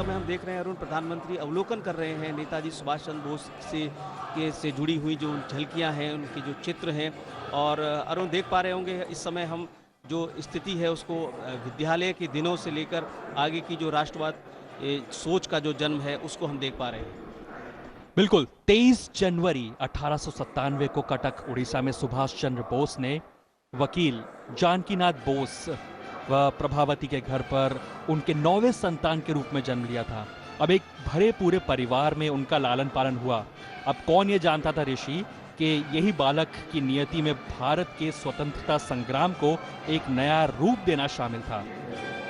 समय हम देख रहे हैं अरुण, प्रधानमंत्री अवलोकन कर रहे हैं नेताजी सुभाष चंद्र बोस से जुड़ी हुई जो झलकियां हैं, उनके जो चित्र हैं। और अरुण देख पा रहे होंगे इस समय हम जो स्थिति है उसको विद्यालय के दिनों से लेकर आगे की जो राष्ट्रवाद सोच का जो जन्म है उसको हम देख पा रहे हैं। बिल्कुल, 23 जनवरी 1897 को कटक उड़ीसा में सुभाष चंद्र बोस ने वकील जानकीनाथ बोस व प्रभावती के घर पर उनके 9वें संतान के रूप में जन्म लिया था। अब एक भरे पूरे परिवार में उनका लालन पालन हुआ। अब कौन ये जानता था ऋषि कि यही बालक की नियति में भारत के स्वतंत्रता संग्राम को एक नया रूप देना शामिल था।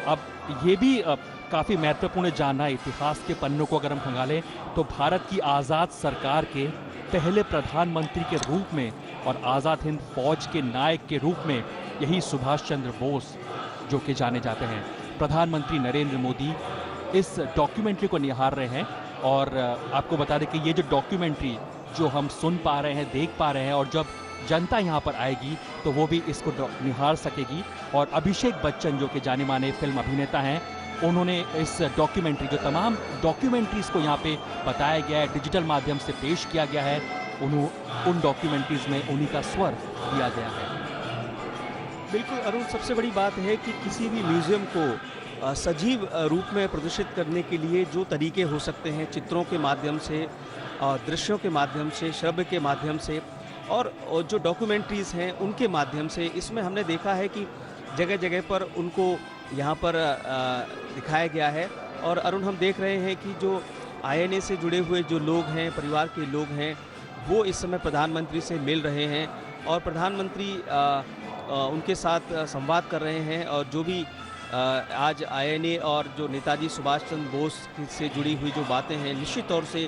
अब ये भी काफी महत्वपूर्ण जानना है। इतिहास के पन्नों को अगर हम खंगालें तो भारत की आजाद सरकार के पहले प्रधानमंत्री के रूप में और आजाद हिंद फौज के नायक के रूप में यही सुभाष चंद्र बोस जो कि जाने जाते हैं। प्रधानमंत्री नरेंद्र मोदी इस डॉक्यूमेंट्री को निहार रहे हैं और आपको बता दें कि ये जो डॉक्यूमेंट्री जो हम सुन पा रहे हैं, देख पा रहे हैं, और जब जनता यहाँ पर आएगी तो वो भी इसको निहार सकेगी। और अभिषेक बच्चन जो कि जाने माने फिल्म अभिनेता हैं, उन्होंने इस डॉक्यूमेंट्री, जो तमाम डॉक्यूमेंट्रीज को यहाँ पे बताया गया है, डिजिटल माध्यम से पेश किया गया है, उन डॉक्यूमेंट्रीज में उन्हीं का स्वर दिया गया है। बिल्कुल अरुण, सबसे बड़ी बात है कि किसी भी म्यूजियम को सजीव रूप में प्रदर्शित करने के लिए जो तरीके हो सकते हैं, चित्रों के माध्यम से, दृश्यों के माध्यम से, श्रव्य के माध्यम से, और जो डॉक्यूमेंट्रीज़ हैं उनके माध्यम से, इसमें हमने देखा है कि जगह जगह पर उनको यहाँ पर दिखाया गया है। और अरुण, हम देख रहे हैं कि जो आईएनए से जुड़े हुए जो लोग हैं, परिवार के लोग हैं, वो इस समय प्रधानमंत्री से मिल रहे हैं और प्रधानमंत्री उनके साथ संवाद कर रहे हैं। और जो भी आज आईएनए और जो नेताजी सुभाष चंद्र बोस से जुड़ी हुई जो बातें हैं, निश्चित तौर से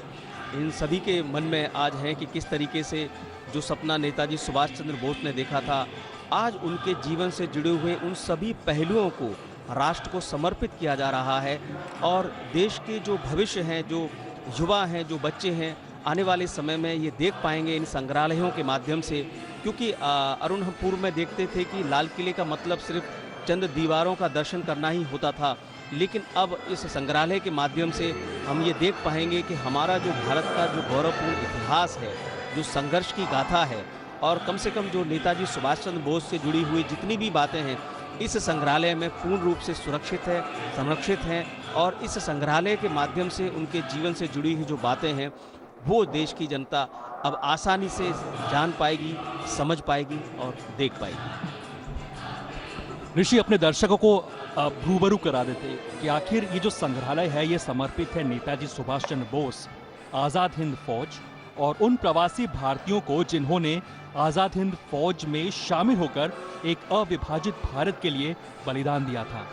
इन सभी के मन में आज है कि किस तरीके से जो सपना नेताजी सुभाष चंद्र बोस ने देखा था, आज उनके जीवन से जुड़े हुए उन सभी पहलुओं को राष्ट्र को समर्पित किया जा रहा है। और देश के जो भविष्य हैं, जो युवा हैं, जो बच्चे हैं, आने वाले समय में ये देख पाएंगे इन संग्रहालयों के माध्यम से। क्योंकि अरुण, हम पूर्व में देखते थे कि लाल किले का मतलब सिर्फ चंद दीवारों का दर्शन करना ही होता था, लेकिन अब इस संग्रहालय के माध्यम से हम ये देख पाएंगे कि हमारा जो भारत का जो गौरवपूर्ण इतिहास है, जो संघर्ष की गाथा है, और कम से कम जो नेताजी सुभाष चंद्र बोस से जुड़ी हुई जितनी भी बातें हैं, इस संग्रहालय में पूर्ण रूप से सुरक्षित है, संरक्षित हैं। और इस संग्रहालय के माध्यम से उनके जीवन से जुड़ी हुई जो बातें हैं, वो देश की जनता अब आसानी से जान पाएगी, समझ पाएगी और देख पाएगी। ऋषि, अपने दर्शकों को रूबरू करा देते कि आखिर ये जो संग्रहालय है ये समर्पित है नेताजी सुभाष चंद्र बोस, आज़ाद हिंद फौज और उन प्रवासी भारतीयों को जिन्होंने आज़ाद हिंद फौज में शामिल होकर एक अविभाजित भारत के लिए बलिदान दिया था।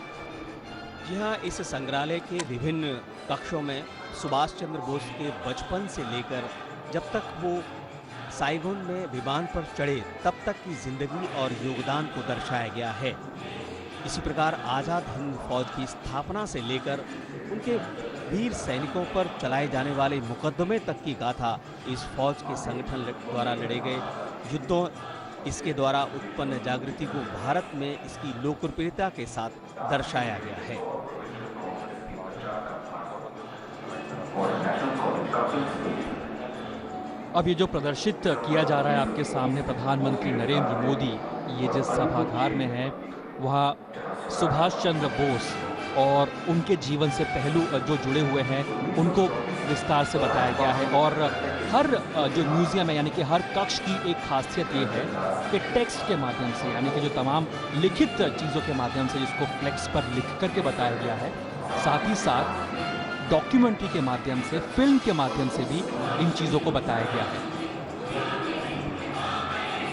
जी हाँ, इस संग्रहालय के विभिन्न कक्षों में सुभाष चंद्र बोस के बचपन से लेकर जब तक वो साइगोन में विमान पर चढ़े तब तक की जिंदगी और योगदान को दर्शाया गया है। इसी प्रकार आज़ाद हिंद फौज की स्थापना से लेकर उनके वीर सैनिकों पर चलाए जाने वाले मुकदमे तक की गाथा इस फौज के संगठन द्वारा लड़े गए युद्धों, इसके द्वारा उत्पन्न जागृति को भारत में इसकी लोकप्रियता के साथ दर्शाया गया है। अब ये जो प्रदर्शित किया जा रहा है आपके सामने, प्रधानमंत्री नरेंद्र मोदी ये जिस सभागार में है, वहाँ सुभाष चंद्र बोस और उनके जीवन से पहलू जो जुड़े हुए हैं उनको विस्तार से बताया गया है। और हर जो म्यूजियम है, यानी कि हर कक्ष की एक खासियत ये है कि टेक्स्ट के माध्यम से, यानी कि जो तमाम लिखित चीज़ों के माध्यम से जिसको फ्लेक्स पर लिख करके बताया गया है, साथ ही साथ डॉक्यूमेंट्री के माध्यम से, फिल्म के माध्यम से भी इन चीज़ों को बताया गया है।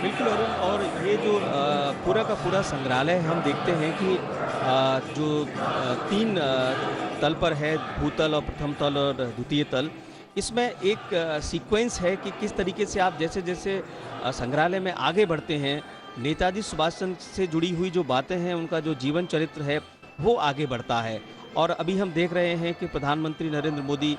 बिल्कुल अरुण, और ये जो पूरा का पूरा संग्रहालय हम देखते हैं कि जो 3 तल पर है, भूतल और प्रथम तल और द्वितीय तल, इसमें एक सीक्वेंस है कि किस तरीके से आप जैसे जैसे संग्रहालय में आगे बढ़ते हैं, नेताजी सुभाष चंद्र से जुड़ी हुई जो बातें हैं, उनका जो जीवन चरित्र है वो आगे बढ़ता है। और अभी हम देख रहे हैं कि प्रधानमंत्री नरेंद्र मोदी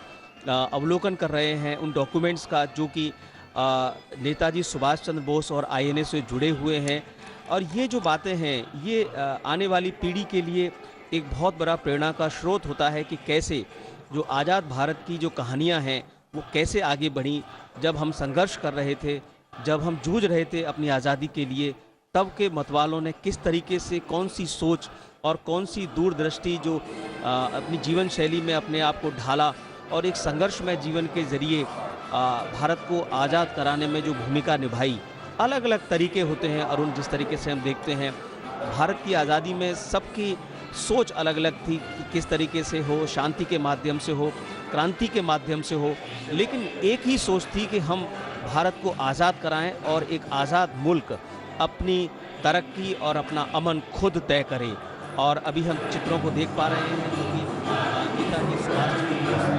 अवलोकन कर रहे हैं उन डॉक्यूमेंट्स का जो कि नेताजी सुभाष चंद्र बोस और आईएनए से जुड़े हुए हैं। और ये जो बातें हैं, ये आने वाली पीढ़ी के लिए एक बहुत बड़ा प्रेरणा का स्रोत होता है कि कैसे जो आज़ाद भारत की जो कहानियाँ हैं वो कैसे आगे बढ़ी, जब हम संघर्ष कर रहे थे, जब हम जूझ रहे थे अपनी आज़ादी के लिए, तब के मतवालों ने किस तरीके से कौन सी सोच और कौन सी दूरदृष्टि जो अपनी जीवन शैली में अपने आप को ढाला और एक संघर्षमय जीवन के ज़रिए भारत को आज़ाद कराने में जो भूमिका निभाई। अलग अलग तरीके होते हैं अरुण, जिस तरीके से हम देखते हैं भारत की आज़ादी में सबकी सोच अलग अलग थी कि किस तरीके से हो, शांति के माध्यम से हो, क्रांति के माध्यम से हो, लेकिन एक ही सोच थी कि हम भारत को आज़ाद कराएं और एक आज़ाद मुल्क अपनी तरक्की और अपना अमन खुद तय करे। और अभी हम चित्रों को देख पा रहे हैं जो कि नेताजी सुभाष चंद्र बोस के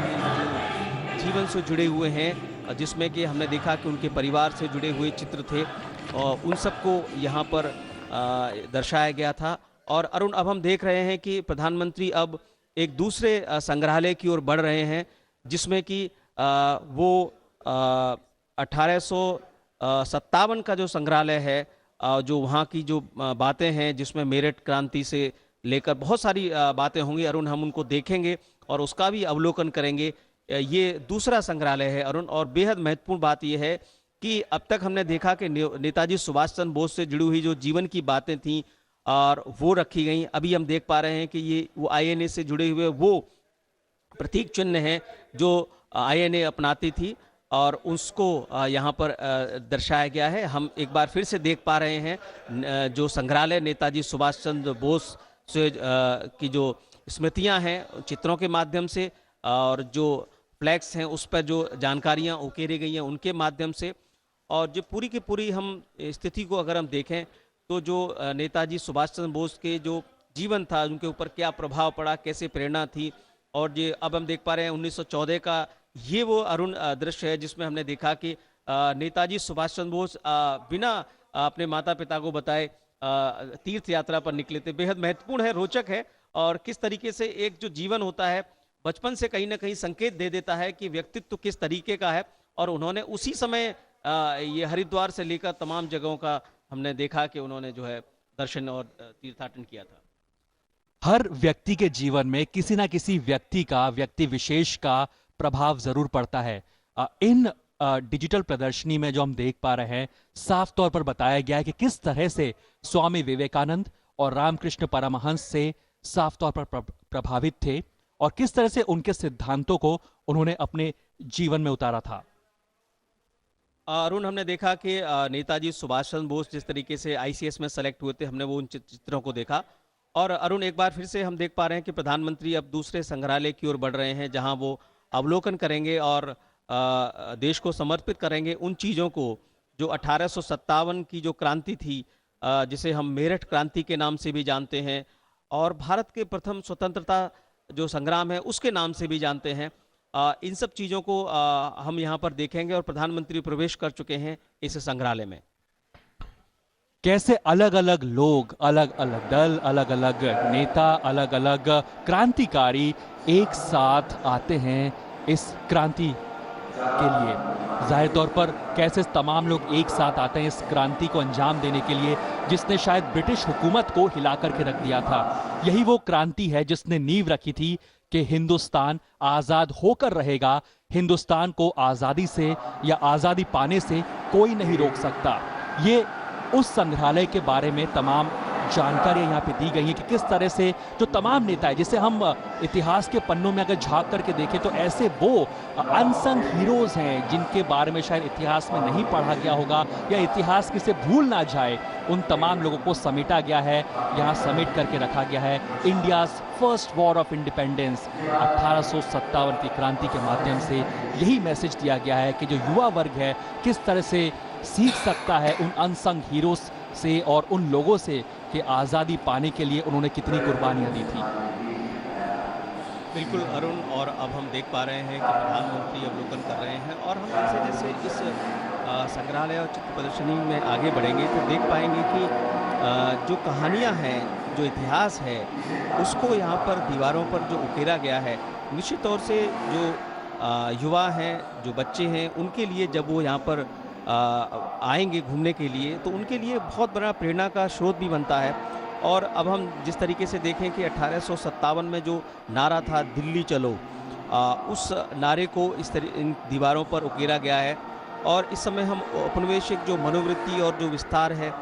जीवन से जुड़े हुए हैं, जिसमें कि हमने देखा कि उनके परिवार से जुड़े हुए चित्र थे और उन सबको यहाँ पर दर्शाया गया था। और अरुण, अब हम देख रहे हैं कि प्रधानमंत्री अब एक दूसरे संग्रहालय की ओर बढ़ रहे हैं, जिसमें कि वो 1857 का जो संग्रहालय है, जो वहाँ की जो बातें हैं, जिसमें मेरठ क्रांति से लेकर बहुत सारी बातें होंगी अरुण, हम उनको देखेंगे और उसका भी अवलोकन करेंगे। ये दूसरा संग्रहालय है अरुण, और बेहद महत्वपूर्ण बात यह है कि अब तक हमने देखा कि नेताजी सुभाष चंद्र बोस से जुड़ी हुई जो जीवन की बातें थीं और वो रखी गई। अभी हम देख पा रहे हैं कि ये वो आईएनए से जुड़े हुए वो प्रतीक चिन्ह हैं जो आईएनए अपनाती थी और उसको यहाँ पर दर्शाया गया है। हम एक बार फिर से देख पा रहे हैं जो संग्रहालय नेताजी सुभाष चंद्र बोस से की जो स्मृतियाँ हैं चित्रों के माध्यम से, और जो फ्लैग्स हैं उस पर जो जानकारियाँ उकेरी गई हैं उनके माध्यम से, और जो पूरी की पूरी हम स्थिति को अगर हम देखें तो जो नेताजी सुभाष चंद्र बोस के जो जीवन था, उनके ऊपर क्या प्रभाव पड़ा, कैसे प्रेरणा थी, और ये अब हम देख पा रहे हैं 1914 का ये वो अरुण दृश्य है जिसमें हमने देखा कि नेताजी सुभाष चंद्र बोस बिना अपने माता पिता को बताए तीर्थ यात्रा पर निकले थे। बेहद महत्वपूर्ण है, रोचक है, और किस तरीके से एक जो जीवन होता है बचपन से कहीं ना कहीं संकेत दे देता है कि व्यक्तित्व किस तरीके का है। और उन्होंने उसी समय ये हरिद्वार से लेकर तमाम जगहों का हमने देखा कि उन्होंने जो है दर्शन और तीर्थाटन किया था। हर व्यक्ति के जीवन में किसी ना किसी व्यक्ति विशेष का प्रभाव जरूर पड़ता है। इन डिजिटल प्रदर्शनी में जो हम देख पा रहे हैं, साफ तौर पर बताया गया है कि किस तरह से स्वामी विवेकानंद और रामकृष्ण परमहंस से साफ तौर पर प्रभावित थे और किस तरह से उनके सिद्धांतों को उन्होंने अपने जीवन में उतारा था। अरुण, हमने देखा कि नेताजी सुभाष चंद्र बोस जिस तरीके से आईसीएस में सेलेक्ट हुए थे, हमने वो उन चित्रों को देखा। और अरुण, एक बार फिर से हम देख पा रहे हैं कि प्रधानमंत्री अब दूसरे संग्रहालय की ओर बढ़ रहे हैं, जहां वो अवलोकन करेंगे और देश को समर्पित करेंगे उन चीज़ों को जो 1857 की जो क्रांति थी, जिसे हम मेरठ क्रांति के नाम से भी जानते हैं, और भारत के प्रथम स्वतंत्रता जो संग्राम है उसके नाम से भी जानते हैं। इन सब चीज़ों को हम यहाँ पर देखेंगे, और प्रधानमंत्री प्रवेश कर चुके हैं इस संग्रहालय में। कैसे अलग अलग लोग, अलग अलग दल, अलग अलग नेता, अलग अलग क्रांतिकारी एक साथ आते हैं इस क्रांति के लिए। जाहिर तौर पर कैसे तमाम लोग एक साथ आते हैं इस क्रांति को अंजाम देने के लिए, जिसने शायद ब्रिटिश हुकूमत को हिला करके रख दिया था। यही वो क्रांति है जिसने नींव रखी थी कि हिंदुस्तान आजाद होकर रहेगा, हिंदुस्तान को आजादी से या आजादी पाने से कोई नहीं रोक सकता। ये उस संग्रहालय के बारे में तमाम जानकारियां यहाँ पे दी गई हैं कि किस तरह से जो तमाम नेता है, जिसे हम इतिहास के पन्नों में अगर झांक करके देखें तो ऐसे वो अनसंग हीरोज हैं जिनके बारे में शायद इतिहास में नहीं पढ़ा गया होगा या इतिहास किसे भूल ना जाए, उन तमाम लोगों को समेटा गया है, यहाँ समेट करके रखा गया है। India's first war of independence 1857 की क्रांति के माध्यम से यही मैसेज दिया गया है कि जो युवा वर्ग है किस तरह से सीख सकता है उन अनसंग हीरोज से और उन लोगों से कि आज़ादी पाने के लिए उन्होंने कितनी कुर्बानियां दी थी। बिल्कुल अरुण, और अब हम देख पा रहे हैं कि प्रधानमंत्री अवलोकन कर रहे हैं, और हम जैसे जैसे इस संग्रहालय और चित्र प्रदर्शनी में आगे बढ़ेंगे तो देख पाएंगे कि जो कहानियां हैं, जो इतिहास है, उसको यहाँ पर दीवारों पर जो उकेरा गया है, निश्चित तौर से जो युवा हैं, जो बच्चे हैं, उनके लिए जब वो यहाँ पर आएंगे घूमने के लिए तो उनके लिए बहुत बड़ा प्रेरणा का स्रोत भी बनता है। और अब हम जिस तरीके से देखें कि 1857 में जो नारा था दिल्ली चलो, उस नारे को इन दीवारों पर उकेरा गया है। और इस समय हम औपनिवेशिक जो मनोवृत्ति और जो विस्तार है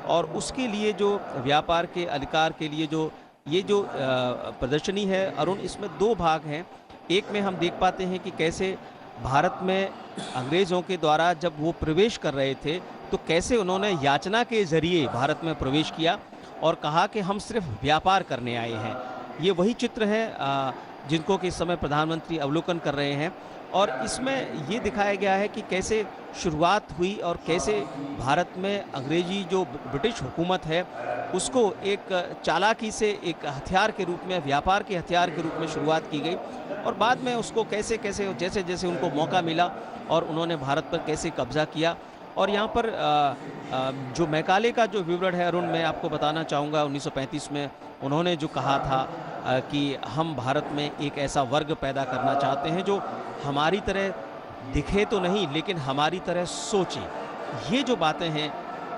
और उसके लिए जो व्यापार के अधिकार के लिए जो ये जो प्रदर्शनी है अरुण, इसमें दो भाग हैं। एक में हम देख पाते हैं कि कैसे भारत में अंग्रेज़ों के द्वारा जब वो प्रवेश कर रहे थे तो कैसे उन्होंने याचना के ज़रिए भारत में प्रवेश किया और कहा कि हम सिर्फ व्यापार करने आए हैं। ये वही चित्र है जिनको कि इस समय प्रधानमंत्री अवलोकन कर रहे हैं। और इसमें ये दिखाया गया है कि कैसे शुरुआत हुई और कैसे भारत में अंग्रेजी जो ब्रिटिश हुकूमत है उसको एक चालाकी से एक हथियार के रूप में, व्यापार के हथियार के रूप में शुरुआत की गई और बाद में उसको कैसे कैसे जैसे जैसे उनको मौका मिला और उन्होंने भारत पर कैसे कब्जा किया। और यहाँ पर जो मैकाले का जो विवरण है अरुण, मैं आपको बताना चाहूँगा 1935 में उन्होंने जो कहा था कि हम भारत में एक ऐसा वर्ग पैदा करना चाहते हैं जो हमारी तरह दिखे तो नहीं लेकिन हमारी तरह सोचे। ये जो बातें हैं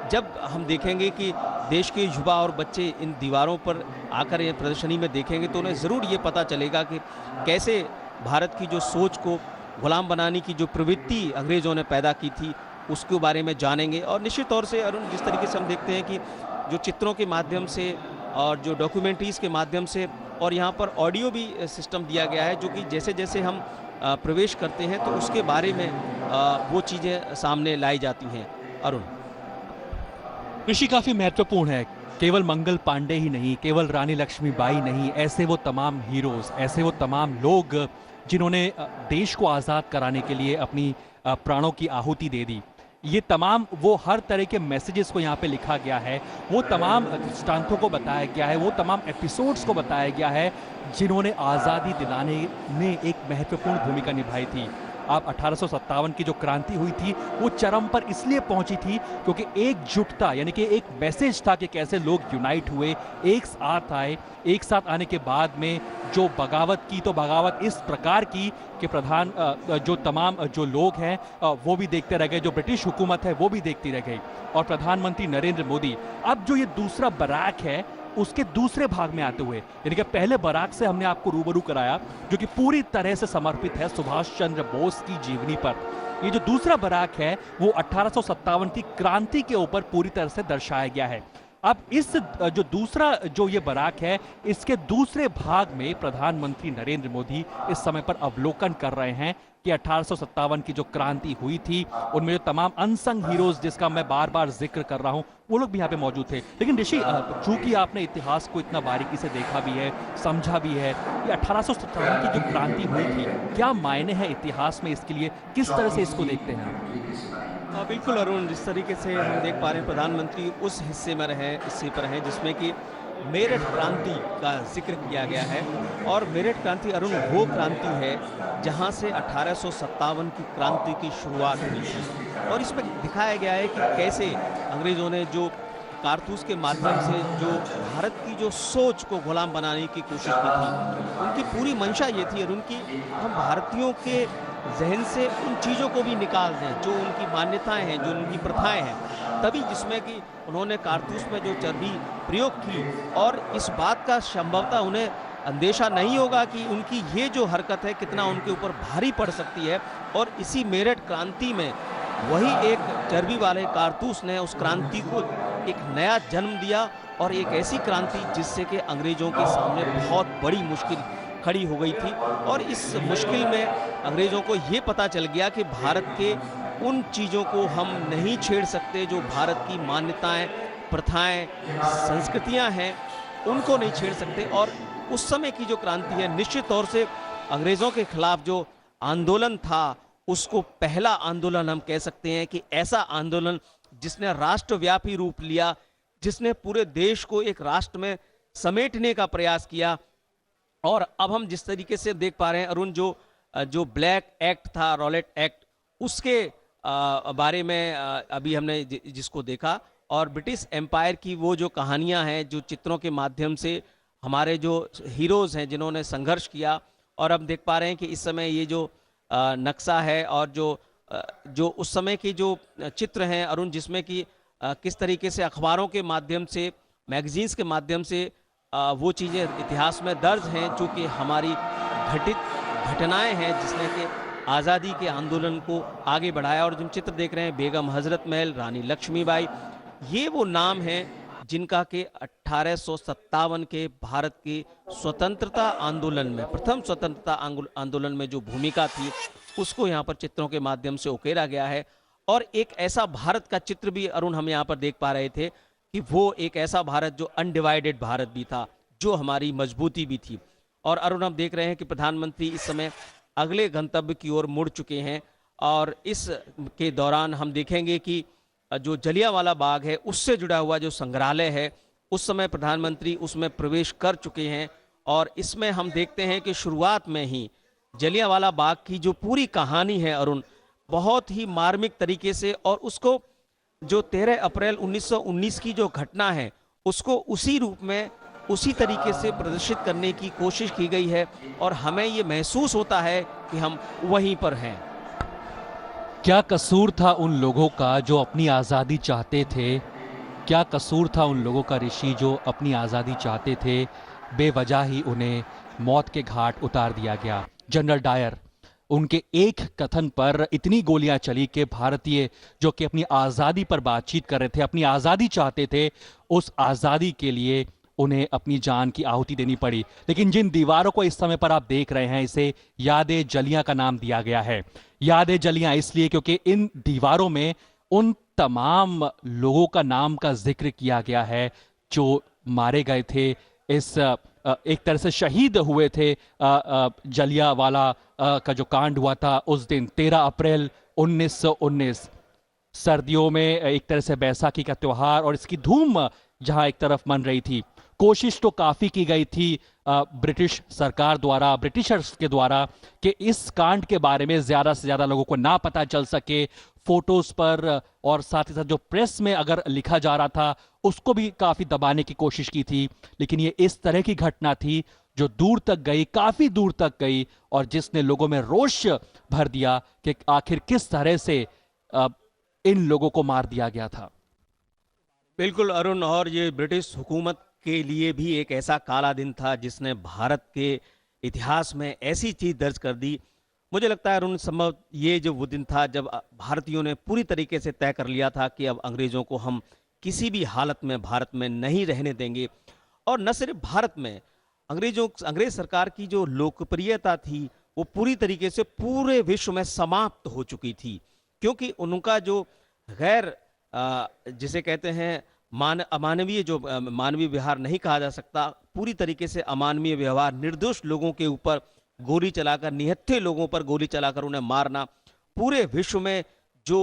जब हम देखेंगे कि देश के युवा और बच्चे इन दीवारों पर आकर ये प्रदर्शनी में देखेंगे तो उन्हें ज़रूर ये पता चलेगा कि कैसे भारत की जो सोच को गुलाम बनाने की जो प्रवृत्ति अंग्रेज़ों ने पैदा की थी उसके बारे में जानेंगे। और निश्चित तौर से अरुण, जिस तरीके से हम देखते हैं कि जो चित्रों के माध्यम से और जो डॉक्यूमेंट्रीज़ के माध्यम से और यहाँ पर ऑडियो भी सिस्टम दिया गया है जो कि जैसे जैसे हम प्रवेश करते हैं तो उसके बारे में वो चीज़ें सामने लाई जाती हैं। अरुण, ऋषि काफी महत्वपूर्ण है। केवल मंगल पांडे ही नहीं, केवल रानी लक्ष्मीबाई नहीं, ऐसे वो तमाम हीरोज, ऐसे वो तमाम लोग जिन्होंने देश को आज़ाद कराने के लिए अपनी प्राणों की आहुति दे दी। ये तमाम वो हर तरह के मैसेजेस को यहाँ पे लिखा गया है, वो तमाम दृष्टांतों को बताया गया है, वो तमाम एपिसोड्स को बताया गया है जिन्होंने आज़ादी दिलाने में एक महत्वपूर्ण भूमिका निभाई थी। अब 1857 की जो क्रांति हुई थी वो चरम पर इसलिए पहुंची थी क्योंकि एकजुटता, यानी कि एक मैसेज था कि कैसे लोग यूनाइट हुए, एक साथ आए। एक साथ आने के बाद में जो बगावत की, तो बगावत इस प्रकार की कि प्रधान जो तमाम जो लोग हैं वो भी देखते रह गए, जो ब्रिटिश हुकूमत है वो भी देखती रह गई। और प्रधानमंत्री नरेंद्र मोदी अब जो ये दूसरा बराक है उसके दूसरे भाग में आते हुए, यानी कि पहले बराक से हमने आपको रूबरू कराया जो कि पूरी तरह से समर्पित है सुभाष चंद्र बोस की जीवनी पर। ये जो दूसरा बराक है वो 1857 की क्रांति के ऊपर पूरी तरह से दर्शाया गया है। अब इस जो दूसरा जो ये बराक है इसके दूसरे भाग में प्रधानमंत्री नरेंद्र मोदी इस समय पर अवलोकन कर रहे हैं कि 1857 की जो क्रांति हुई थी उनमें जो तमाम अनसंग हीरोज जिसका मैं बार बार जिक्र कर रहा हूं वो लोग भी यहाँ पे मौजूद थे। लेकिन ऋषि, चूंकि आपने इतिहास को इतना बारीकी से देखा भी है, समझा भी है, ये 1857 की जो क्रांति हुई थी क्या मायने हैं इतिहास में, इसके लिए किस तरह से इसको देखते हैं? बिल्कुल अरुण, जिस तरीके से हम देख पा रहे हैं प्रधानमंत्री उस हिस्से में हिस्से पर हैं जिसमें कि मेरठ क्रांति का जिक्र किया गया है। और मेरठ क्रांति अरुण वो क्रांति है जहां से 1857 की क्रांति की शुरुआत हुई थी। और इसमें दिखाया गया है कि कैसे अंग्रेज़ों ने जो कारतूस के माध्यम से जो भारत की जो सोच को गुलाम बनाने की कोशिश की थी, उनकी पूरी मंशा ये थी अरुण की हम भारतीयों के जहन से उन चीज़ों को भी निकाल दें जो उनकी मान्यताएं हैं, जो उनकी प्रथाएं हैं। तभी जिसमें कि उन्होंने कारतूस में जो चर्बी प्रयोग की और इस बात का संभवतः उन्हें अंदेशा नहीं होगा कि उनकी ये जो हरकत है कितना उनके ऊपर भारी पड़ सकती है। और इसी मेरठ क्रांति में वही एक चर्बी वाले कारतूस ने उस क्रांति को एक नया जन्म दिया और एक ऐसी क्रांति जिससे कि अंग्रेज़ों के सामने बहुत बड़ी मुश्किल खड़ी हो गई थी। और इस मुश्किल में अंग्रेज़ों को ये पता चल गया कि भारत के उन चीज़ों को हम नहीं छेड़ सकते जो भारत की मान्यताएं, प्रथाएं, संस्कृतियां हैं, उनको नहीं छेड़ सकते। और उस समय की जो क्रांति है निश्चित तौर से अंग्रेज़ों के खिलाफ जो आंदोलन था उसको पहला आंदोलन हम कह सकते हैं कि ऐसा आंदोलन जिसने राष्ट्रव्यापी रूप लिया, जिसने पूरे देश को एक राष्ट्र में समेटने का प्रयास किया। और अब हम जिस तरीके से देख पा रहे हैं अरुण, जो ब्लैक एक्ट था, रॉलेट एक्ट, उसके बारे में अभी हमने जिसको देखा, और ब्रिटिश एम्पायर की वो जो कहानियां हैं जो चित्रों के माध्यम से हमारे जो हीरोज़ हैं जिन्होंने संघर्ष किया। और अब देख पा रहे हैं कि इस समय ये जो नक्शा है और जो उस समय के जो चित्र हैं अरुण, जिसमें कि किस तरीके से अखबारों के माध्यम से, मैगजीन्स के माध्यम से वो चीज़ें इतिहास में दर्ज हैं जो कि हमारी घटित घटनाएं हैं जिसने कि आज़ादी के आंदोलन को आगे बढ़ाया। और जो चित्र देख रहे हैं, बेगम हजरत महल, रानी लक्ष्मीबाई, ये वो नाम हैं जिनका के 1857 के भारत के स्वतंत्रता आंदोलन में, प्रथम स्वतंत्रता आंदोलन में जो भूमिका थी, उसको यहाँ पर चित्रों के माध्यम से उकेरा गया है। और एक ऐसा भारत का चित्र भी अरुण हम यहाँ पर देख पा रहे थे कि वो एक ऐसा भारत जो अनडिवाइडेड भारत भी था, जो हमारी मजबूती भी थी। और अरुण, हम देख रहे हैं कि प्रधानमंत्री इस समय अगले गंतव्य की ओर मुड़ चुके हैं। और इस के दौरान हम देखेंगे कि जो जलियांवाला बाग है, उससे जुड़ा हुआ जो संग्रहालय है, उस समय प्रधानमंत्री उसमें प्रवेश कर चुके हैं। और इसमें हम देखते हैं कि शुरुआत में ही जलियांवाला बाग की जो पूरी कहानी है अरुण, बहुत ही मार्मिक तरीके से, और उसको जो 13 अप्रैल 1919 की जो घटना है, उसको उसी रूप में, उसी तरीके से प्रदर्शित करने की कोशिश की गई है। और हमें ये महसूस होता है कि हम वहीं पर हैं। क्या कसूर था उन लोगों का जो अपनी आज़ादी चाहते थे? क्या कसूर था उन लोगों का ऋषि जो अपनी आज़ादी चाहते थे? बेवजह ही उन्हें मौत के घाट उतार दिया गया। जनरल डायर, उनके एक कथन पर इतनी गोलियां चली कि भारतीय जो कि अपनी आज़ादी पर बातचीत कर रहे थे, अपनी आज़ादी चाहते थे, उस आज़ादी के लिए उन्हें अपनी जान की आहुति देनी पड़ी। लेकिन जिन दीवारों को इस समय पर आप देख रहे हैं, इसे यादें जलियां का नाम दिया गया है। यादें जलियां इसलिए क्योंकि इन दीवारों में उन तमाम लोगों का नाम का जिक्र किया गया है जो मारे गए थे, इस एक तरह से शहीद हुए थे। जलियांवाला का जो कांड हुआ था उस दिन 13 अप्रैल 1919, सर्दियों में एक तरह से बैसाखी का त्योहार, और इसकी धूम जहां एक तरफ मन रही थी। कोशिश तो काफी की गई थी ब्रिटिश सरकार द्वारा, ब्रिटिशर्स के द्वारा, कि इस कांड के बारे में ज्यादा से ज्यादा लोगों को ना पता चल सके। फोटोज पर और साथ ही साथ जो प्रेस में अगर लिखा जा रहा था, उसको भी काफी दबाने की कोशिश की थी। लेकिन ये इस तरह की घटना थी जो दूर तक गई, काफी दूर तक गई, और जिसने लोगों में रोष भर दिया कि आखिर किस तरह से इन लोगों को मार दिया गया था। बिल्कुल अरुण, और ये ब्रिटिश हुकूमत के लिए भी एक ऐसा काला दिन था जिसने भारत के इतिहास में ऐसी चीज दर्ज कर दी। मुझे लगता है अरुण, संभव ये जो वो दिन था जब भारतीयों ने पूरी तरीके से तय कर लिया था कि अब अंग्रेजों को हम किसी भी हालत में भारत में नहीं रहने देंगे। और न सिर्फ भारत में, अंग्रेज सरकार की जो लोकप्रियता थी वो पूरी तरीके से पूरे विश्व में समाप्त हो चुकी थी, क्योंकि उनका जो गैर जिसे कहते हैं अमानवीय, जो मानवीय व्यवहार नहीं कहा जा सकता, पूरी तरीके से अमानवीय व्यवहार, निर्दोष लोगों के ऊपर गोली चलाकर, निहत्थे लोगों पर गोली चलाकर उन्हें मारना, पूरे विश्व में जो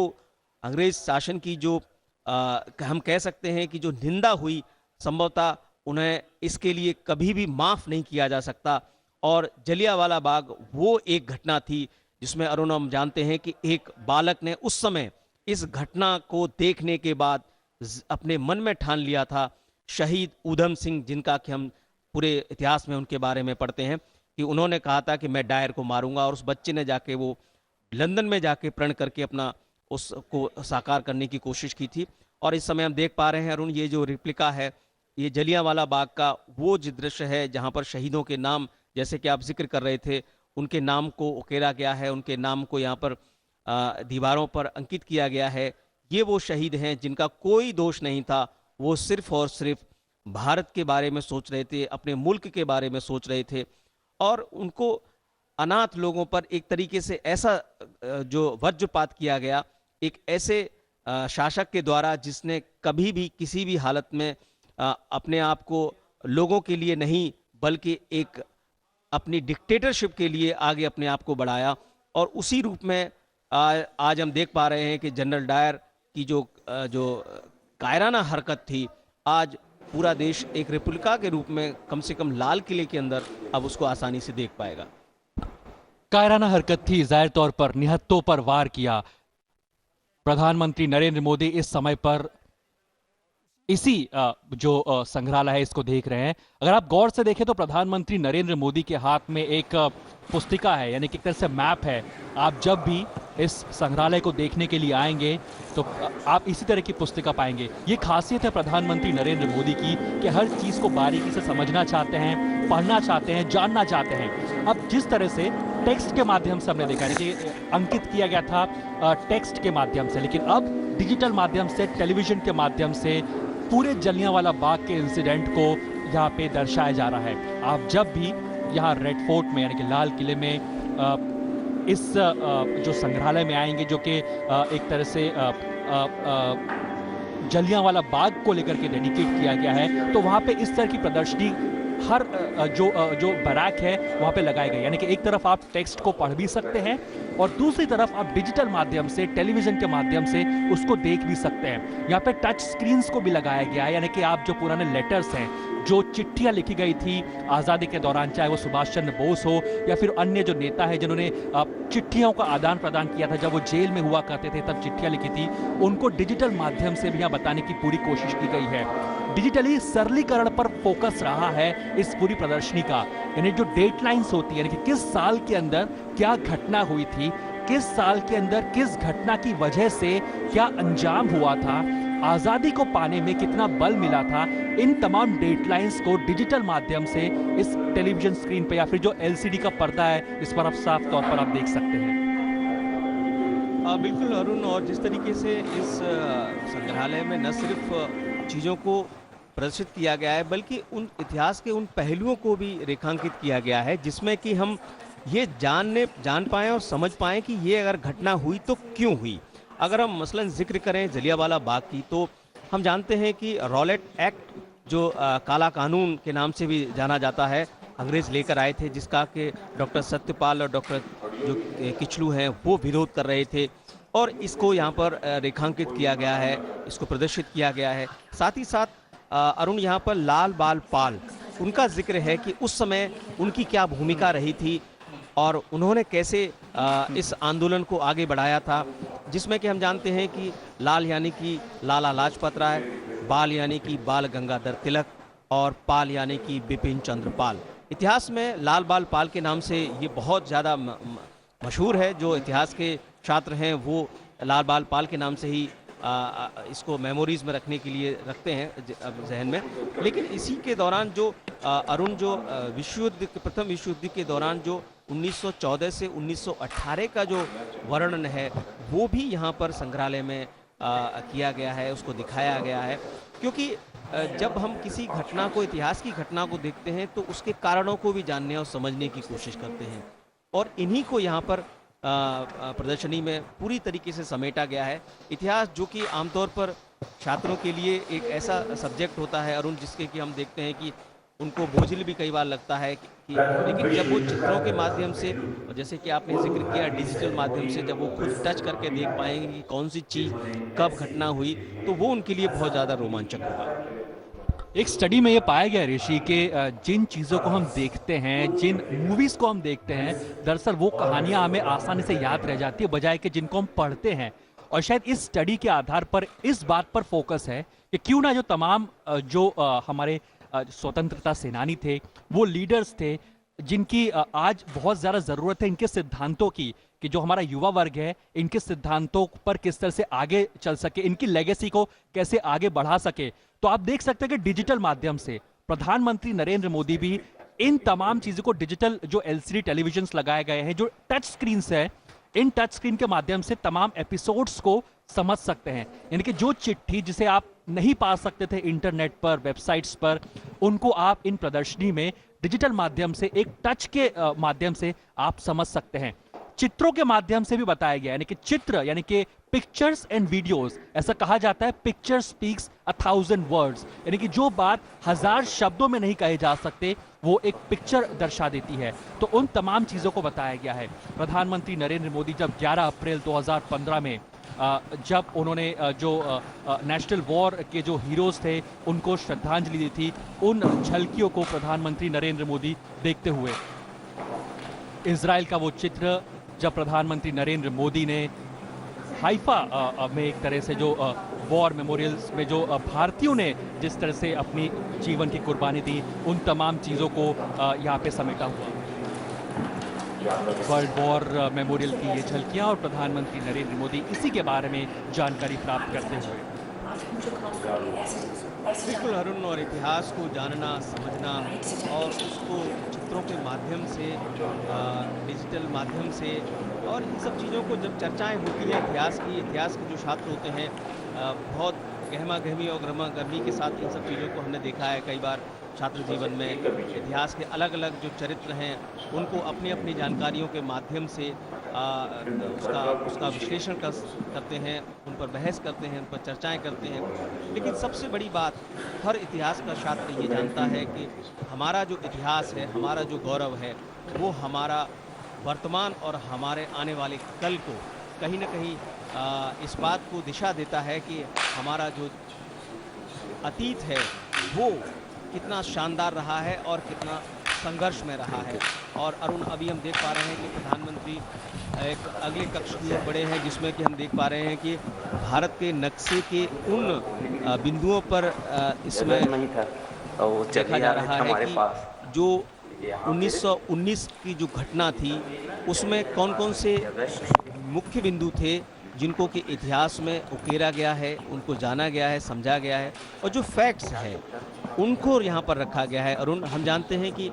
अंग्रेज शासन की जो हम कह सकते हैं कि जो निंदा हुई, संभवतः उन्हें इसके लिए कभी भी माफ नहीं किया जा सकता। और जलियांवाला बाग वो एक घटना थी जिसमें अरुण, हम जानते हैं कि एक बालक ने उस समय इस घटना को देखने के बाद अपने मन में ठान लिया था, शहीद ऊधम सिंह, जिनका कि हम पूरे इतिहास में उनके बारे में पढ़ते हैं कि उन्होंने कहा था कि मैं डायर को मारूंगा, और उस बच्चे ने जाके वो लंदन में जाके प्रण करके अपना उसको साकार करने की कोशिश की थी। और इस समय हम देख पा रहे हैं अरुण, ये जो रिप्लिका है, ये जलियांवाला बाग का वो जो दृश्य है जहां पर शहीदों के नाम, जैसे कि आप जिक्र कर रहे थे, उनके नाम को उकेरा गया है, उनके नाम को यहाँ पर दीवारों पर अंकित किया गया है। ये वो शहीद हैं जिनका कोई दोष नहीं था, वो सिर्फ और सिर्फ भारत के बारे में सोच रहे थे, अपने मुल्क के बारे में सोच रहे थे। और उनको अनाथ लोगों पर एक तरीके से ऐसा जो वज्रपात किया गया, एक ऐसे शासक के द्वारा जिसने कभी भी किसी भी हालत में अपने आप को लोगों के लिए नहीं बल्कि एक अपनी डिक्टेटरशिप के लिए आगे अपने आप को बढ़ाया। और उसी रूप में आज हम देख पा रहे हैं कि जनरल डायर की जो कायराना हरकत थी, आज पूरा देश एक रिपब्लिका के रूप में कम से कम लाल किले के अंदर अब उसको आसानी से देख पाएगा। कायराना हरकत थी, जाहिर तौर पर निहत्तों पर वार किया। प्रधानमंत्री नरेंद्र मोदी इस समय पर इसी जो संग्रहालय है इसको देख रहे हैं। अगर आप गौर से देखें तो प्रधानमंत्री नरेंद्र मोदी के हाथ में एक पुस्तिका है, यानी कि एक तरह से मैप है। आप जब भी इस संग्रहालय को देखने के लिए आएंगे तो आप इसी तरह की पुस्तिका पाएंगे। ये खासियत है प्रधानमंत्री नरेंद्र मोदी की कि हर चीज को बारीकी से समझना चाहते हैं, पढ़ना चाहते हैं, जानना चाहते हैं। अब जिस तरह से टेक्स्ट के माध्यम से हमने देखा, यानी कि अंकित किया गया था टेक्स्ट के माध्यम से, लेकिन अब डिजिटल माध्यम से, टेलीविजन के माध्यम से पूरे जलियांवाला बाग के इंसिडेंट को यहाँ पे दर्शाया जा रहा है। आप जब भी यहाँ रेड फोर्ट में यानी कि लाल किले में इस जो संग्रहालय में आएंगे, जो कि एक तरह से जलियांवाला बाग को लेकर के डेडिकेट किया गया है, तो वहाँ पे इस तरह की प्रदर्शनी हर जो बैराक है वहाँ पे लगाए गए, यानी कि एक तरफ आप टेक्स्ट को पढ़ भी सकते हैं और दूसरी तरफ आप डिजिटल माध्यम से, टेलीविजन के माध्यम से उसको देख भी सकते हैं। यहाँ पे टच स्क्रीन्स को भी लगाया गया है, यानी कि आप जो पुराने लेटर्स हैं, जो चिट्ठियां लिखी गई थी आज़ादी के दौरान, चाहे वो सुभाष चंद्र बोस हो या फिर अन्य जो नेता है जिन्होंने चिट्ठियों का आदान प्रदान किया था, जब वो जेल में हुआ करते थे तब चिट्ठियां लिखी थी, उनको डिजिटल माध्यम से भी यहाँ बताने की पूरी कोशिश की गई है। डिजिटली सरलीकरण पर फोकस रहा है इस पूरी प्रदर्शनी का, यानी जो डेटलाइंस होती है, यानी कि किस साल के अंदर क्या घटना हुई थी, किस साल के अंदर किस घटना की वजह से क्या अंजाम हुआ था, आजादी को पाने में कितना बल मिला था, इन तमाम डेटलाइंस को डिजिटल माध्यम से इस टेलीविजन स्क्रीन पे या फिर जो एलसीडी का पर्दा है इस पर आप साफ तौर पर आप देख सकते हैं। बिल्कुल अरुण, और जिस तरीके से इस संग्रहालय में न सिर्फ चीज़ों को प्रदर्शित किया गया है, बल्कि उन इतिहास के उन पहलुओं को भी रेखांकित किया गया है, जिसमें कि हम ये जान पाएँ और समझ पाएँ कि ये अगर घटना हुई तो क्यों हुई। अगर हम मसलन जिक्र करें जलियांवाला बाग की, तो हम जानते हैं कि रॉलेट एक्ट, जो काला कानून के नाम से भी जाना जाता है, अंग्रेज लेकर आए थे, जिसका कि डॉक्टर सत्यपाल और डॉक्टर जो किचलू हैं वो विरोध कर रहे थे, और इसको यहाँ पर रेखांकित किया गया है, इसको प्रदर्शित किया गया है। साथ ही साथ अरुण, यहाँ पर लाल बाल पाल, उनका जिक्र है कि उस समय उनकी क्या भूमिका रही थी और उन्होंने कैसे इस आंदोलन को आगे बढ़ाया था, जिसमें कि हम जानते हैं कि लाल यानी कि लाला लाजपत राय, बाल यानी कि बाल गंगाधर तिलक और पाल यानी कि बिपिन चंद्र पाल। इतिहास में लाल बाल पाल के नाम से ये बहुत ज़्यादा मशहूर है। जो इतिहास के छात्र हैं वो लाल बाल पाल के नाम से ही इसको मेमोरीज में रखने के लिए रखते हैं जहन में। लेकिन इसी के दौरान जो अरुण, जो प्रथम विश्व युद्ध के दौरान जो 1914 से 1918 का जो वर्णन है वो भी यहाँ पर संग्रहालय में किया गया है, उसको दिखाया गया है। क्योंकि जब हम किसी घटना को, इतिहास की घटना को देखते हैं तो उसके कारणों को भी जानने और समझने की कोशिश करते हैं, और इन्हीं को यहाँ पर प्रदर्शनी में पूरी तरीके से समेटा गया है। इतिहास जो कि आमतौर पर छात्रों के लिए एक ऐसा सब्जेक्ट होता है अरुण, जिसके कि हम देखते हैं कि उनको बोझिल भी कई बार लगता है कि लेकिन जब वो चित्रों के माध्यम से, जैसे कि आपने जिक्र किया डिजिटल माध्यम से, जब वो खुद टच करके देख पाएंगे कि कौन सी चीज़ कब घटना हुई, तो वो उनके लिए बहुत ज़्यादा रोमांचक होगा। एक स्टडी में ये पाया गया ऋषि के जिन चीज़ों को हम देखते हैं, जिन मूवीज़ को हम देखते हैं, दरअसल वो कहानियाँ हमें आसानी से याद रह जाती है बजाय कि जिनको हम पढ़ते हैं। और शायद इस स्टडी के आधार पर इस बात पर फोकस है कि क्यों ना जो तमाम जो हमारे स्वतंत्रता सेनानी थे, वो लीडर्स थे जिनकी आज बहुत ज़्यादा ज़रूरत है इनके सिद्धांतों की, कि जो हमारा युवा वर्ग है इनके सिद्धांतों पर किस तरह से आगे चल सके, इनकी लेगेसी को कैसे आगे बढ़ा सके। तो आप देख सकते हैं कि डिजिटल माध्यम से प्रधानमंत्री नरेंद्र मोदी भी इन तमाम चीज़ों को, डिजिटल जो एलसीडी टेलीविजन लगाए गए हैं, जो टच स्क्रीन है, इन टच स्क्रीन के माध्यम से तमाम एपिसोड्स को समझ सकते हैं। यानी कि जो चिट्ठी जिसे आप नहीं पा सकते थे इंटरनेट पर, वेबसाइट्स पर, उनको आप इन प्रदर्शनी में डिजिटल माध्यम से, एक टच के माध्यम से आप समझ सकते हैं। चित्रों के माध्यम से भी बताया गया, यानी कि चित्र, यानी कि पिक्चर्स एंड वीडियोस, ऐसा कहा जाता है पिक्चर स्पीक्स 1000 वर्ड्स, यानी कि जो बात 1000 शब्दों में नहीं कहे जा सकते वो एक पिक्चर दर्शा देती है। तो उन तमाम चीज़ों को बताया गया है। प्रधानमंत्री नरेंद्र मोदी जब 11 अप्रैल 2015 में जब उन्होंने जो नेशनल वॉर के जो हीरोज थे उनको श्रद्धांजलि दी थी, उन झलकियों को प्रधानमंत्री नरेंद्र मोदी देखते हुए, इजराइल का वो चित्र जब प्रधानमंत्री नरेंद्र मोदी ने हाइफा में एक तरह से जो वॉर मेमोरियल्स में जो भारतीयों ने जिस तरह से अपनी जीवन की कुर्बानी दी, उन तमाम चीज़ों को यहाँ पे समेटा हुआ। वर्ल्ड वॉर मेमोरियल की ये झलकियाँ और प्रधानमंत्री नरेंद्र मोदी इसी के बारे में जानकारी प्राप्त करते हुए। बिल्कुल अरुण, और इतिहास को जानना, समझना और उसको चित्रों के माध्यम से, डिजिटल माध्यम से, और इन सब चीज़ों को जब चर्चाएं होती हैं इतिहास के जो छात्र होते हैं, बहुत गहमा गहमी और गर्मा गर्मी के साथ इन सब चीज़ों को हमने देखा है कई बार छात्र जीवन में। इतिहास के अलग अलग जो चरित्र हैं उनको अपनी अपनी जानकारियों के माध्यम से उसका उसका विश्लेषण करते हैं, उन पर बहस करते हैं, उन पर चर्चाएं करते हैं। लेकिन सबसे बड़ी बात, हर इतिहास का छात्र ये जानता है कि हमारा जो इतिहास है, हमारा जो गौरव है, वो हमारा वर्तमान और हमारे आने वाले कल को कहीं न कहीं इस बात को दिशा देता है कि हमारा जो अतीत है वो कितना शानदार रहा है और कितना संघर्ष में रहा है। और अरुण, अभी हम देख पा रहे हैं कि प्रधानमंत्री एक अगले कक्ष की ओर बढ़े हैं, जिसमें कि हम देख पा रहे हैं कि भारत के नक्शे के उन बिंदुओं पर इसमें देखा जा रहा है कि जो 1919 की जो घटना थी उसमें कौन कौन से मुख्य बिंदु थे जिनको कि इतिहास में उकेरा गया है, उनको जाना गया है, समझा गया है, और जो फैक्ट्स है उनको यहाँ पर रखा गया है। अरुण, हम जानते हैं कि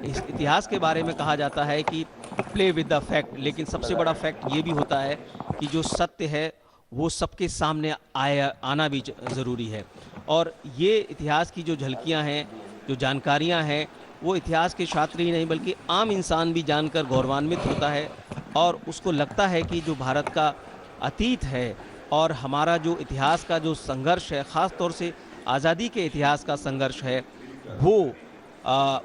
इस इतिहास के बारे में कहा जाता है कि प्ले विद द फैक्ट, लेकिन सबसे बड़ा फैक्ट ये भी होता है कि जो सत्य है वो सबके सामने आना भी ज़रूरी है। और ये इतिहास की जो झलकियाँ हैं, जो जानकारियाँ हैं, वो इतिहास के छात्र ही नहीं बल्कि आम इंसान भी जानकर गौरवान्वित होता है, और उसको लगता है कि जो भारत का अतीत है और हमारा जो इतिहास का जो संघर्ष है, ख़ास तौर से आज़ादी के इतिहास का संघर्ष है, वो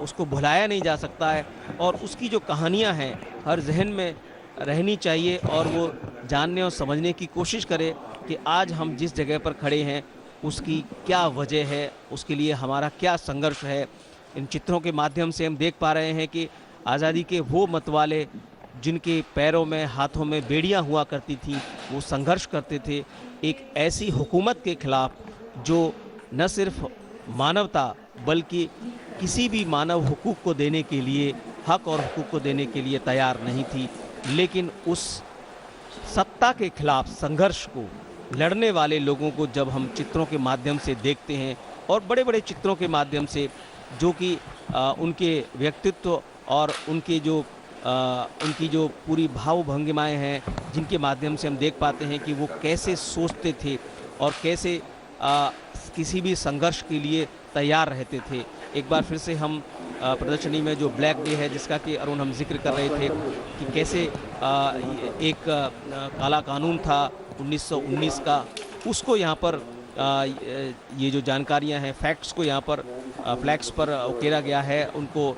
उसको भुलाया नहीं जा सकता है, और उसकी जो कहानियाँ हैं हर जहन में रहनी चाहिए, और वो जानने और समझने की कोशिश करे कि आज हम जिस जगह पर खड़े हैं उसकी क्या वजह है, उसके लिए हमारा क्या संघर्ष है। इन चित्रों के माध्यम से हम देख पा रहे हैं कि आज़ादी के वो मतवाले जिनके पैरों में, हाथों में बेड़ियां हुआ करती थी, वो संघर्ष करते थे एक ऐसी हुकूमत के खिलाफ जो न सिर्फ मानवता बल्कि किसी भी मानव हुकूक को देने के लिए, हक और हुकूक को देने के लिए तैयार नहीं थी। लेकिन उस सत्ता के खिलाफ संघर्ष को लड़ने वाले लोगों को जब हम चित्रों के माध्यम से देखते हैं, और बड़े बड़े चित्रों के माध्यम से जो कि उनके व्यक्तित्व और उनकी जो पूरी भाव भंगिमाएँ हैं, जिनके माध्यम से हम देख पाते हैं कि वो कैसे सोचते थे और कैसे किसी भी संघर्ष के लिए तैयार रहते थे। एक बार फिर से हम प्रदर्शनी में जो ब्लैक डे है, जिसका कि अरुण हम जिक्र कर रहे थे कि कैसे एक काला कानून था 1919 का, उसको यहाँ पर ये जो जानकारियाँ हैं, फैक्ट्स को यहाँ पर फ्लैग्स पर उकेरा गया है, उनको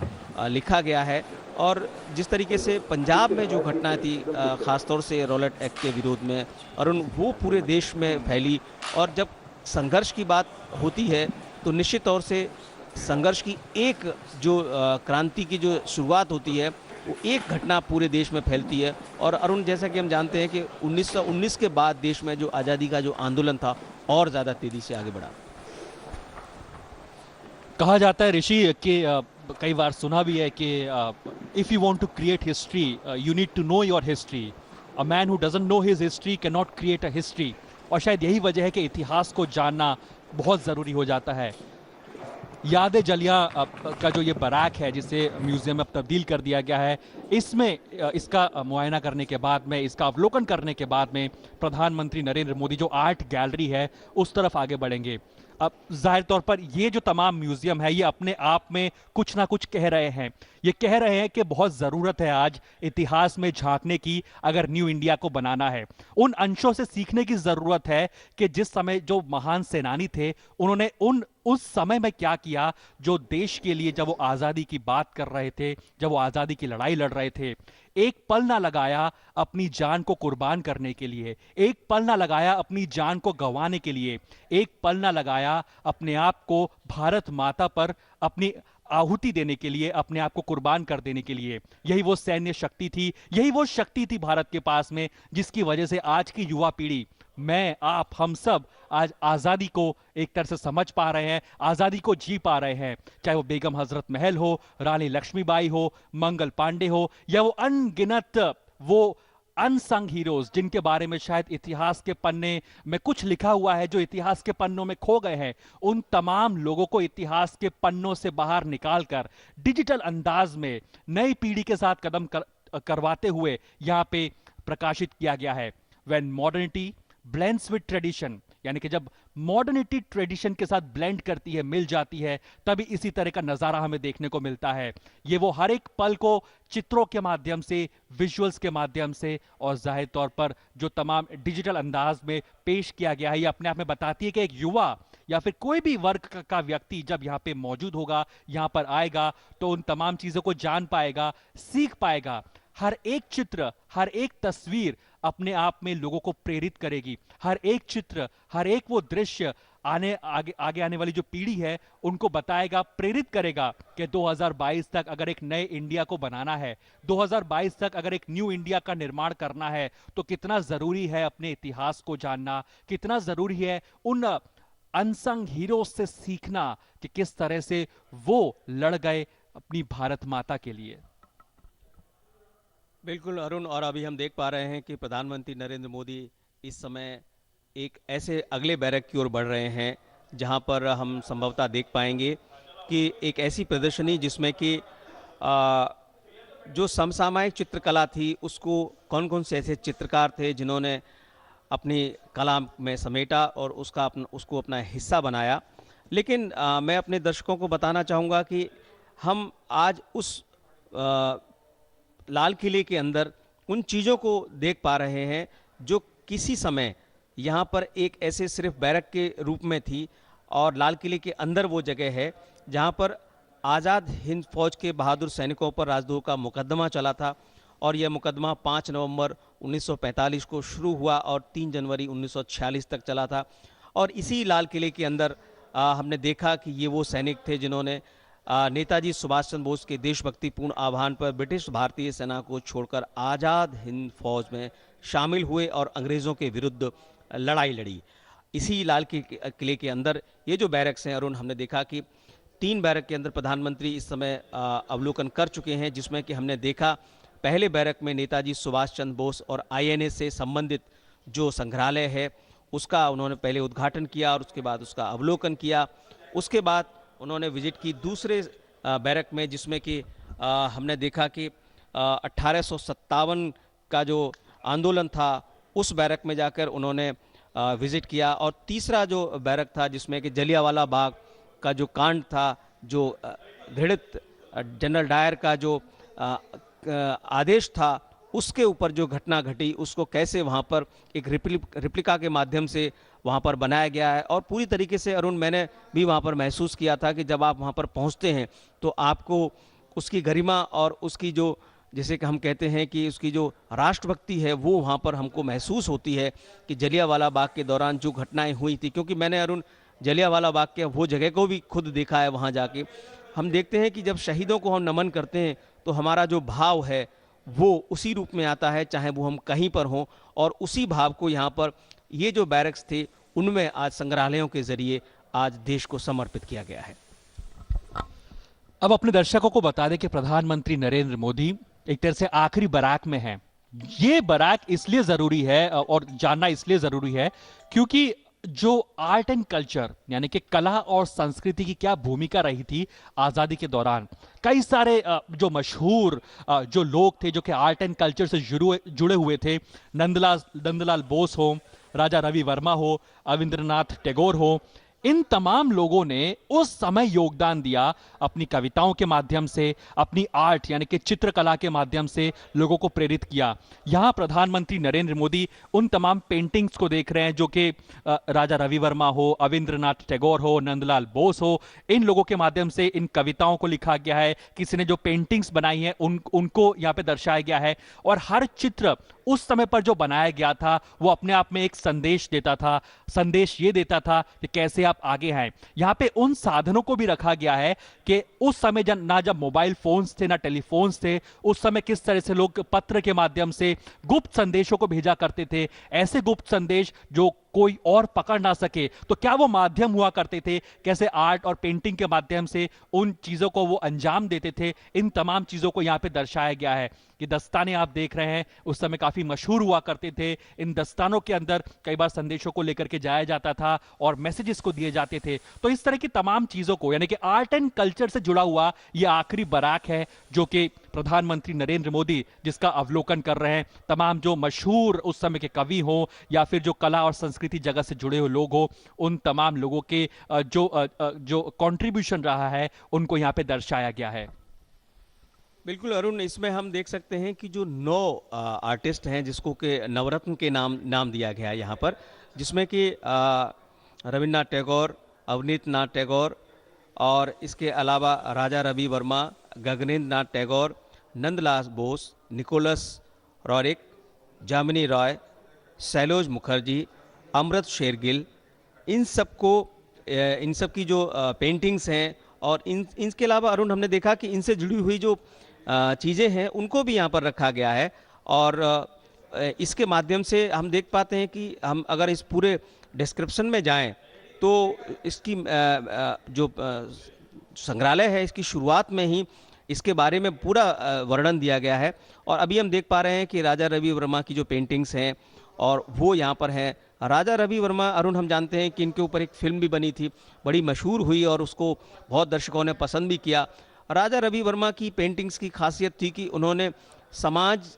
लिखा गया है। और जिस तरीके से पंजाब में जो घटना थी, ख़ासतौर से रॉलेट एक्ट के विरोध में, अरुण, वो पूरे देश में फैली। और जब संघर्ष की बात होती है तो निश्चित तौर से संघर्ष की एक जो क्रांति की जो शुरुआत होती है, वो एक घटना पूरे देश में फैलती है। और अरुण, जैसा कि हम जानते हैं कि 1919 के बाद देश में जो आज़ादी का जो आंदोलन था और ज़्यादा तेज़ी से आगे बढ़ा। कहा जाता है ऋषि कि कई बार सुना भी है कि if you want to create history you need to know your history, a man who doesn't know his history can not create a history. और शायद यही वजह है कि इतिहास को जानना बहुत ज़रूरी हो जाता है। याद जलियां का जो ये बैराक है, जिसे म्यूजियम में तब्दील कर दिया गया है, इसमें इसका मुआयना करने के बाद में, इसका अवलोकन करने के बाद में प्रधानमंत्री नरेंद्र मोदी जो आर्ट गैलरी है उस तरफ आगे बढ़ेंगे। अब जाहिर तौर पर ये जो तमाम म्यूजियम है ये अपने आप में कुछ ना कुछ कह रहे हैं। ये कह रहे हैं कि बहुत ज़रूरत है आज इतिहास में झांकने की, अगर न्यू इंडिया को बनाना है। उन अंशों से सीखने की ज़रूरत है कि जिस समय जो महान सेनानी थे उन्होंने उस समय में क्या किया, जो देश के लिए जब वो आज़ादी की बात कर रहे थे, जब वो आज़ादी की लड़ाई लड़ रहे थे, एक पल ना लगाया अपनी जान को कुर्बान करने के लिए, एक पल ना लगाया अपनी जान को गंवाने के लिए, एक पल ना लगाया अपने आप को भारत माता पर अपनी आहुति देने के लिए, अपने आप को कुर्बान कर देने के लिए। यही वो सैन्य शक्ति थी, यही वो शक्ति थी भारत के पास में, जिसकी वजह से आज की युवा पीढ़ी, मैं, आप, हम सब आज आज़ादी को एक तरह से समझ पा रहे हैं, आज़ादी को जी पा रहे हैं। चाहे वो बेगम हजरत महल हो, रानी लक्ष्मीबाई हो, मंगल पांडे हो, या वो अनगिनत वो अनसंग हीरोज, जिनके बारे में शायद इतिहास के पन्ने में कुछ लिखा हुआ है, जो इतिहास के पन्नों में खो गए हैं, उन तमाम लोगों को इतिहास के पन्नों से बाहर निकालकर डिजिटल अंदाज में नई पीढ़ी के साथ करवाते हुए यहां पे प्रकाशित किया गया है। When modernity blends with tradition, यानी कि जब मॉडर्निटी ट्रेडिशन के साथ ब्लेंड करती है, मिल जाती है, तभी इसी तरह का नजारा हमें देखने को मिलता है। ये वो हर एक पल को चित्रों के माध्यम से, विजुअल्स के माध्यम से और जाहिर तौर पर जो तमाम डिजिटल अंदाज में पेश किया गया है, ये अपने आप में बताती है कि एक युवा या फिर कोई भी वर्ग का व्यक्ति जब यहाँ पे मौजूद होगा, यहाँ पर आएगा, तो उन तमाम चीजों को जान पाएगा, सीख पाएगा। हर एक चित्र, हर एक तस्वीर अपने आप में लोगों को प्रेरित करेगी। हर एक चित्र, हर एक वो दृश्य आगे आने वाली जो पीढ़ी है उनको बताएगा, प्रेरित करेगा कि 2022 तक अगर एक नए इंडिया को बनाना है, 2022 तक अगर एक न्यू इंडिया का निर्माण करना है, तो कितना जरूरी है अपने इतिहास को जानना, कितना जरूरी है उन अनसंग हीरो से सीखना कि किस तरह से वो लड़ गए अपनी भारत माता के लिए। बिल्कुल अरुण, और अभी हम देख पा रहे हैं कि प्रधानमंत्री नरेंद्र मोदी इस समय एक ऐसे अगले बैरक की ओर बढ़ रहे हैं जहां पर हम संभवतः देख पाएंगे कि एक ऐसी प्रदर्शनी जिसमें कि जो समसामयिक चित्रकला थी उसको कौन कौन से ऐसे चित्रकार थे जिन्होंने अपनी कला में समेटा और उसको अपना हिस्सा बनाया। लेकिन मैं अपने दर्शकों को बताना चाहूँगा कि हम आज उस लाल किले के अंदर उन चीज़ों को देख पा रहे हैं जो किसी समय यहाँ पर एक ऐसे सिर्फ बैरक के रूप में थी, और लाल किले के अंदर वो जगह है जहाँ पर आज़ाद हिंद फौज के बहादुर सैनिकों पर राजद्रोह का मुकदमा चला था, और यह मुकदमा 5 नवंबर 1945 को शुरू हुआ और 3 जनवरी 1946 तक चला था। और इसी लाल किले के अंदर हमने देखा कि ये वो सैनिक थे जिन्होंने नेताजी सुभाष चंद्र बोस के देशभक्तिपूर्ण आह्वान पर ब्रिटिश भारतीय सेना को छोड़कर आज़ाद हिंद फौज में शामिल हुए और अंग्रेज़ों के विरुद्ध लड़ाई लड़ी। इसी लाल किले के अंदर ये जो बैरक्स हैं अरुण, हमने देखा कि 3 बैरक के अंदर प्रधानमंत्री इस समय अवलोकन कर चुके हैं, जिसमें कि हमने देखा पहले बैरक में नेताजी सुभाष चंद्र बोस और आईएनए से संबंधित जो संग्रहालय है उसका उन्होंने पहले उद्घाटन किया और उसके बाद उसका अवलोकन किया। उसके बाद उन्होंने विजिट की दूसरे बैरक में, जिसमें कि हमने देखा कि 1857 का जो आंदोलन था उस बैरक में जाकर उन्होंने विजिट किया। और तीसरा जो बैरक था जिसमें कि जलियांवाला बाग का जो कांड था, जो घृणित जनरल डायर का जो आदेश था, उसके ऊपर जो घटना घटी उसको कैसे वहाँ पर एक रिप्लिका के माध्यम से वहाँ पर बनाया गया है। और पूरी तरीके से अरुण, मैंने भी वहाँ पर महसूस किया था कि जब आप वहाँ पर पहुँचते हैं तो आपको उसकी गरिमा और उसकी जो, जैसे कि हम कहते हैं कि उसकी जो राष्ट्रभक्ति है वो वहाँ पर हमको महसूस होती है कि जलियांवाला बाग के दौरान जो घटनाएं हुई थी। क्योंकि मैंने अरुण जलियांवाला बाग के वो जगह को भी खुद देखा है। वहाँ जाके हम देखते हैं कि जब शहीदों को हम नमन करते हैं तो हमारा जो भाव है वो उसी रूप में आता है, चाहे वो हम कहीं पर हों। और उसी भाव को यहाँ पर ये जो बैरक्स थे उनमें आज संग्रहालयों के जरिए आज देश को समर्पित किया गया है। अब अपने दर्शकों को बता दें कि प्रधानमंत्री नरेंद्र मोदी एक तरह से आखिरी बराक में हैं। ये बराक इसलिए जरूरी है और जानना इसलिए जरूरी है क्योंकि जो आर्ट एंड कल्चर यानी कि कला और संस्कृति की क्या भूमिका रही थी आजादी के दौरान, कई सारे जो जो लोग थे जो कि आर्ट एंड कल्चर से जुड़े हुए थे, नंदलाल बोस हो, राजा रवि वर्मा हो, अविंद्रनाथ टैगोर हो, इन तमाम लोगों ने उस समय योगदान दिया अपनी कविताओं के माध्यम से, अपनी आर्ट यानी कि चित्रकला के माध्यम से लोगों को प्रेरित किया। यहां प्रधानमंत्री नरेंद्र मोदी उन तमाम पेंटिंग्स को देख रहे हैं जो कि राजा रवि वर्मा हो, अविंद्रनाथ टैगोर हो, नंदलाल बोस हो, इन लोगों के माध्यम से इन कविताओं को लिखा गया है। किसी ने जो पेंटिंग्स बनाई है उनको यहाँ पे दर्शाया गया है। और हर चित्र उस समय पर जो बनाया गया था वो अपने आप में एक संदेश देता था। संदेश ये देता था कि कैसे आप आगे हैं। यहाँ पे उन साधनों को भी रखा गया है कि उस समय ना जब मोबाइल फोन्स थे ना टेलीफोन्स थे, उस समय किस तरह से लोग पत्र के माध्यम से गुप्त संदेशों को भेजा करते थे। ऐसे गुप्त संदेश जो कोई और पकड़ ना सके। तो क्या वो माध्यम हुआ करते थे, कैसे आर्ट और पेंटिंग के माध्यम से उन चीजों को वो अंजाम देते थे, इन तमाम चीजों को यहाँ पे दर्शाया गया है। ये दस्ताने आप देख रहे हैं उस समय काफी मशहूर हुआ करते थे। इन दस्तानों के अंदर कई बार संदेशों को लेकर के जाया जाता था और मैसेजेस को दिए जाते थे। तो इस तरह की तमाम चीजों को, यानी कि आर्ट एंड कल्चर से जुड़ा हुआ ये आखिरी बारात है जो कि प्रधानमंत्री नरेंद्र मोदी जिसका अवलोकन कर रहे हैं। तमाम जो मशहूर उस समय के कवि हो या फिर जो कला और संस्कृति जगत से जुड़े हुए लोग हो, उन तमाम लोगों के जो कंट्रीब्यूशन रहा है उनको यहाँ पे दर्शाया गया है। बिल्कुल अरुण, इसमें हम देख सकते हैं कि जो 9 आर्टिस्ट हैं जिसको के नवरत्न के नाम दिया गया है यहाँ पर, जिसमें कि रविन्द्रनाथ टैगोर, अवनीत नाथ टैगोर और इसके अलावा राजा रवि वर्मा, गगनेंद्र नाथ टैगोर, नंदलाल बोस, निकोलस रॉरिक, जामिनी रॉय, सैलोज मुखर्जी, अमृत शेरगिल, इन सब की जो पेंटिंग्स हैं और इनके अलावा अरुण हमने देखा कि इनसे जुड़ी हुई जो चीज़ें हैं उनको भी यहाँ पर रखा गया है। और इसके माध्यम से हम देख पाते हैं कि हम अगर इस पूरे डिस्क्रिप्शन में जाएं तो इसकी जो संग्रहालय है इसकी शुरुआत में ही इसके बारे में पूरा वर्णन दिया गया है। और अभी हम देख पा रहे हैं कि राजा रवि वर्मा की जो पेंटिंग्स हैं और वो यहाँ पर हैं। राजा रवि वर्मा अरुण, हम जानते हैं कि इनके ऊपर एक फिल्म भी बनी थी, बड़ी मशहूर हुई और उसको बहुत दर्शकों ने पसंद भी किया। राजा रवि वर्मा की पेंटिंग्स की खासियत थी कि उन्होंने समाज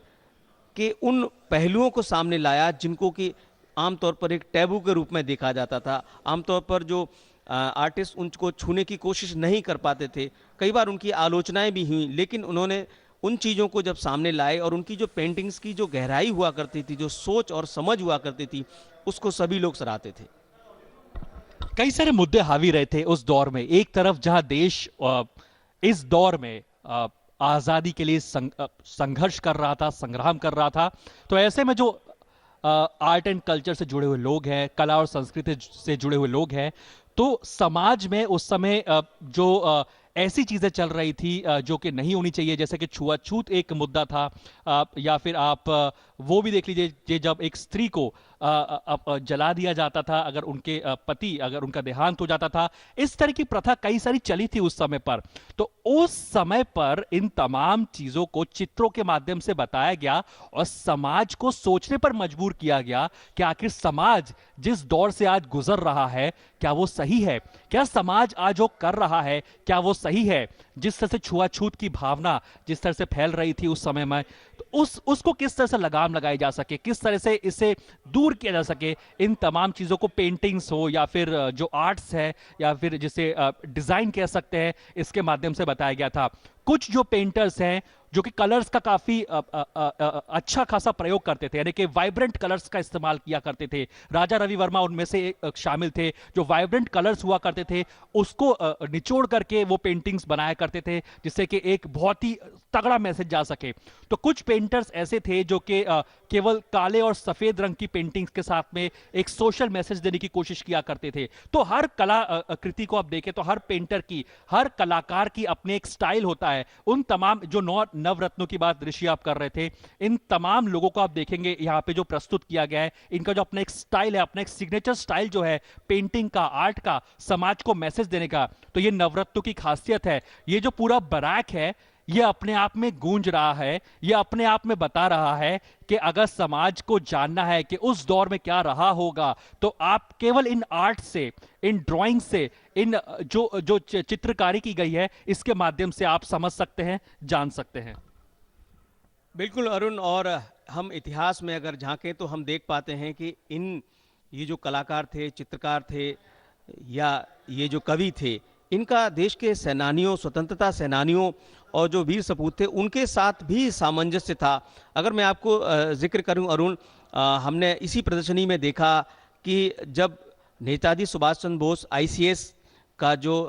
के उन पहलुओं को सामने लाया जिनको कि आमतौर पर एक टैबू के रूप में देखा जाता था। आमतौर पर जो आर्टिस्ट उनको छूने की कोशिश नहीं कर पाते थे, कई बार उनकी आलोचनाएं भी हुई, लेकिन उन्होंने उन चीज़ों को जब सामने लाए और उनकी जो पेंटिंग्स की जो गहराई हुआ करती थी, जो सोच और समझ हुआ करती थी, उसको सभी लोग सराहते थे। कई सारे मुद्दे हावी रहे थे उस दौर में। एक तरफ जहां देश इस दौर में आजादी के लिए संघर्ष कर रहा था, संग्राम कर रहा था, तो ऐसे में जो आर्ट एंड कल्चर से जुड़े हुए लोग हैं, कला और संस्कृति से जुड़े हुए लोग हैं, तो समाज में उस समय जो ऐसी चीजें चल रही थी जो कि नहीं होनी चाहिए, जैसे कि छुआछूत एक मुद्दा था, या फिर आप वो भी देख लीजिए जब एक स्त्री को जला दिया जाता था अगर उनके पति, अगर उनका देहांत हो जाता था। इस तरह की प्रथा कई सारी चली थी उस समय पर। तो उस समय पर इन तमाम चीजों को चित्रों के माध्यम से बताया गया और समाज को सोचने पर मजबूर किया गया कि आखिर समाज जिस दौर से आज गुजर रहा है क्या वो सही है, क्या समाज आज जो कर रहा है क्या वो सही है। जिस तरह से छुआछूत की भावना जिस तरह से फैल रही थी उस समय में, तो उसको किस तरह से लगाम लगाई जा सके, किस तरह से इसे दूर किया जा सके, इन तमाम चीजों को पेंटिंग्स हो या फिर जो आर्ट्स है या फिर जिसे डिजाइन कह सकते हैं, इसके माध्यम से बताया गया था। कुछ जो पेंटर्स हैं जो कि कलर्स का काफी अच्छा खासा प्रयोग करते थे, यानी कि वाइब्रेंट कलर्स का इस्तेमाल किया करते थे। राजा रवि वर्मा उनमें से शामिल थे। जो वाइब्रेंट कलर्स हुआ करते थे उसको निचोड़ करके वो पेंटिंग्स बनाया करते थे जिससे कि एक बहुत ही तगड़ा मैसेज जा सके। तो कुछ पेंटर्स ऐसे थे जो कि केवल काले और सफेद रंग की पेंटिंग्स के साथ में एक सोशल मैसेज देने की कोशिश किया करते थे। तो हर कला कृति को आप देखें तो हर पेंटर की, हर कलाकार की अपने एक स्टाइल होता है। उन तमाम जो नवरत्नों की बात ऋषि आप कर रहे थे, इन तमाम लोगों को आप देखेंगे यहां पे जो प्रस्तुत किया गया है, इनका जो अपना एक स्टाइल है, अपना एक सिग्नेचर स्टाइल जो है पेंटिंग का, आर्ट का, समाज को मैसेज देने का, तो ये नवरत्नों की खासियत है। ये जो पूरा बारात है ये अपने आप में गूंज रहा है, ये अपने आप में बता रहा है कि अगर समाज को जानना है कि उस दौर में क्या रहा होगा तो आप केवल इन आर्ट से, इन ड्राइंग से, इन जो चित्रकारी की गई है इसके माध्यम से आप समझ सकते हैं, जान सकते हैं। बिल्कुल अरुण, और हम इतिहास में अगर झांकें तो हम देख पाते हैं कि ये जो कलाकार थे, चित्रकार थे या ये जो कवि थे, इनका देश के सेनानियों, स्वतंत्रता सेनानियों और जो वीर सपूत थे उनके साथ भी सामंजस्य था। अगर मैं आपको जिक्र करूं अरुण, हमने इसी प्रदर्शनी में देखा कि जब नेताजी सुभाष चंद्र बोस ICS का जो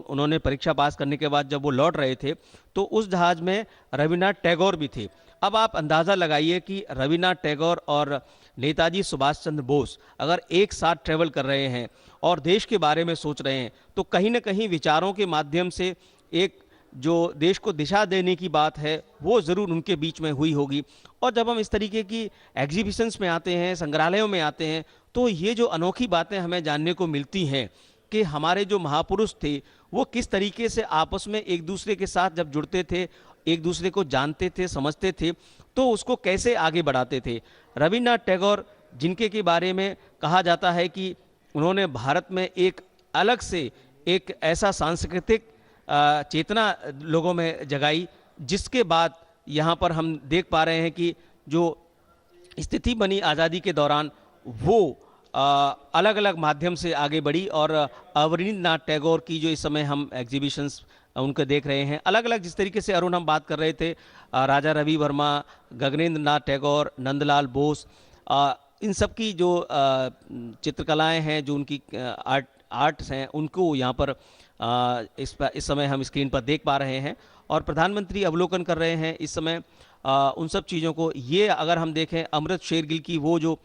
उन्होंने परीक्षा पास करने के बाद जब वो लौट रहे थे तो उस जहाज में रविन्द्रनाथ टैगोर भी थे। अब आप अंदाज़ा लगाइए कि रविन्द्रनाथ टैगोर और नेताजी सुभाष चंद्र बोस अगर एक साथ ट्रेवल कर रहे हैं और देश के बारे में सोच रहे हैं तो कहीं ना कहीं विचारों के माध्यम से एक जो देश को दिशा देने की बात है वो ज़रूर उनके बीच में हुई होगी। और जब हम इस तरीके की एग्जीबिशंस में आते हैं, संग्रहालयों में आते हैं, तो ये जो अनोखी बातें हमें जानने को मिलती हैं कि हमारे जो महापुरुष थे वो किस तरीके से आपस में एक दूसरे के साथ जब जुड़ते थे, एक दूसरे को जानते थे, समझते थे, तो उसको कैसे आगे बढ़ाते थे। रविन्द्रनाथ टैगोर, जिनके के बारे में कहा जाता है कि उन्होंने भारत में एक अलग से एक ऐसा सांस्कृतिक चेतना लोगों में जगाई, जिसके बाद यहाँ पर हम देख पा रहे हैं कि जो स्थिति बनी आज़ादी के दौरान वो अलग अलग माध्यम से आगे बढ़ी। और रविन्द्रनाथ टैगोर की जो इस समय हम एग्जीबिशंस उनके देख रहे हैं, अलग अलग जिस तरीके से अरुण हम बात कर रहे थे, राजा रवि वर्मा, गगनेंद्र नाथ टैगोर, नंदलाल बोस, इन सब की जो चित्रकलाएं हैं, जो उनकी आर्ट्स हैं, उनको यहाँ पर इस समय हम स्क्रीन पर देख पा रहे हैं। और प्रधानमंत्री अवलोकन कर रहे हैं इस समय उन सब चीज़ों को। ये अगर हम देखें अमृत शेरगिल की वो जो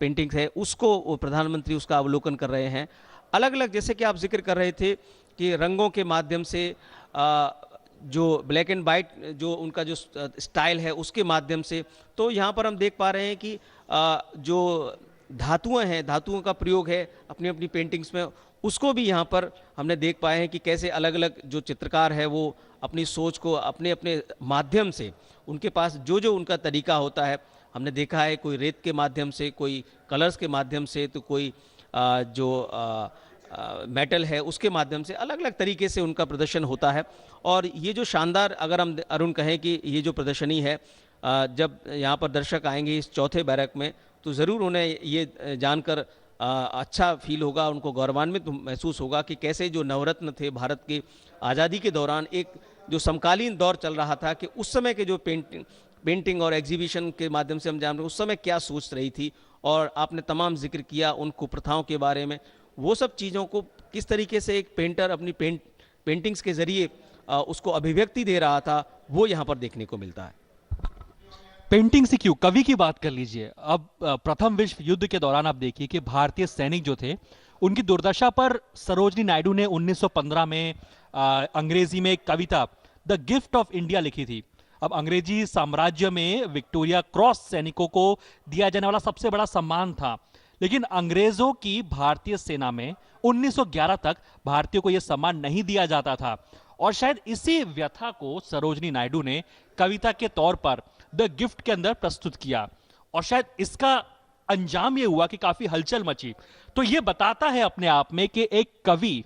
पेंटिंग्स है, उसको प्रधानमंत्री उसका अवलोकन कर रहे हैं। अलग अलग, जैसे कि आप जिक्र कर रहे थे कि रंगों के माध्यम से जो ब्लैक एंड वाइट जो उनका जो स्टाइल है उसके माध्यम से, तो यहाँ पर हम देख पा रहे हैं कि जो धातुएं हैं, धातुओं का प्रयोग है अपनी अपनी पेंटिंग्स में, उसको भी यहाँ पर हमने देख पाए हैं कि कैसे अलग अलग जो चित्रकार है वो अपनी सोच को अपने अपने माध्यम से, उनके पास जो जो उनका तरीका होता है, हमने देखा है कोई रेत के माध्यम से, कोई कलर्स के माध्यम से, तो कोई जो मेटल है उसके माध्यम से, अलग अलग तरीके से उनका प्रदर्शन होता है। और ये जो शानदार, अगर हम अरुण कहें कि ये जो प्रदर्शनी है, जब यहाँ पर दर्शक आएंगे इस चौथे बैरक में, तो ज़रूर उन्हें ये जानकर अच्छा फील होगा, उनको गौरवान्वित महसूस होगा कि कैसे जो नवरत्न थे भारत की आज़ादी के दौरान, एक जो समकालीन दौर चल रहा था, कि उस समय के जो पेंटिंग और एग्जीबिशन के माध्यम से हम जान रहे हैं उस समय क्या सोच रही थी। और आपने तमाम जिक्र किया उन कुप्रथाओं के बारे में, वो सब चीज़ों को किस तरीके से एक पेंटर अपनी पेंटिंग्स के ज़रिए उसको अभिव्यक्ति दे रहा था, वो यहाँ पर देखने को मिलता है। पेंटिंग से क्यों, कवि की बात कर लीजिए। अब प्रथम विश्व युद्ध के दौरान आप देखिए कि भारतीय सैनिक जो थे, उनकी दुर्दशा पर सरोजनी नायडू ने 1915 में अंग्रेजी में एक कविता द गिफ्ट ऑफ इंडिया लिखी थी। अब अंग्रेजी साम्राज्य में विक्टोरिया क्रॉस सैनिकों को दिया जाने वाला सबसे बड़ा सम्मान था, लेकिन अंग्रेजों की भारतीय सेना में 1911 तक भारतीयों को यह सम्मान नहीं दिया जाता था। और शायद इसी व्यथा को सरोजनी नायडू ने कविता के तौर पर द गिफ्ट के अंदर प्रस्तुत किया, और शायद इसका अंजाम यह हुआ कि काफी हलचल मची। तो यह बताता है अपने आप में कि एक कवि,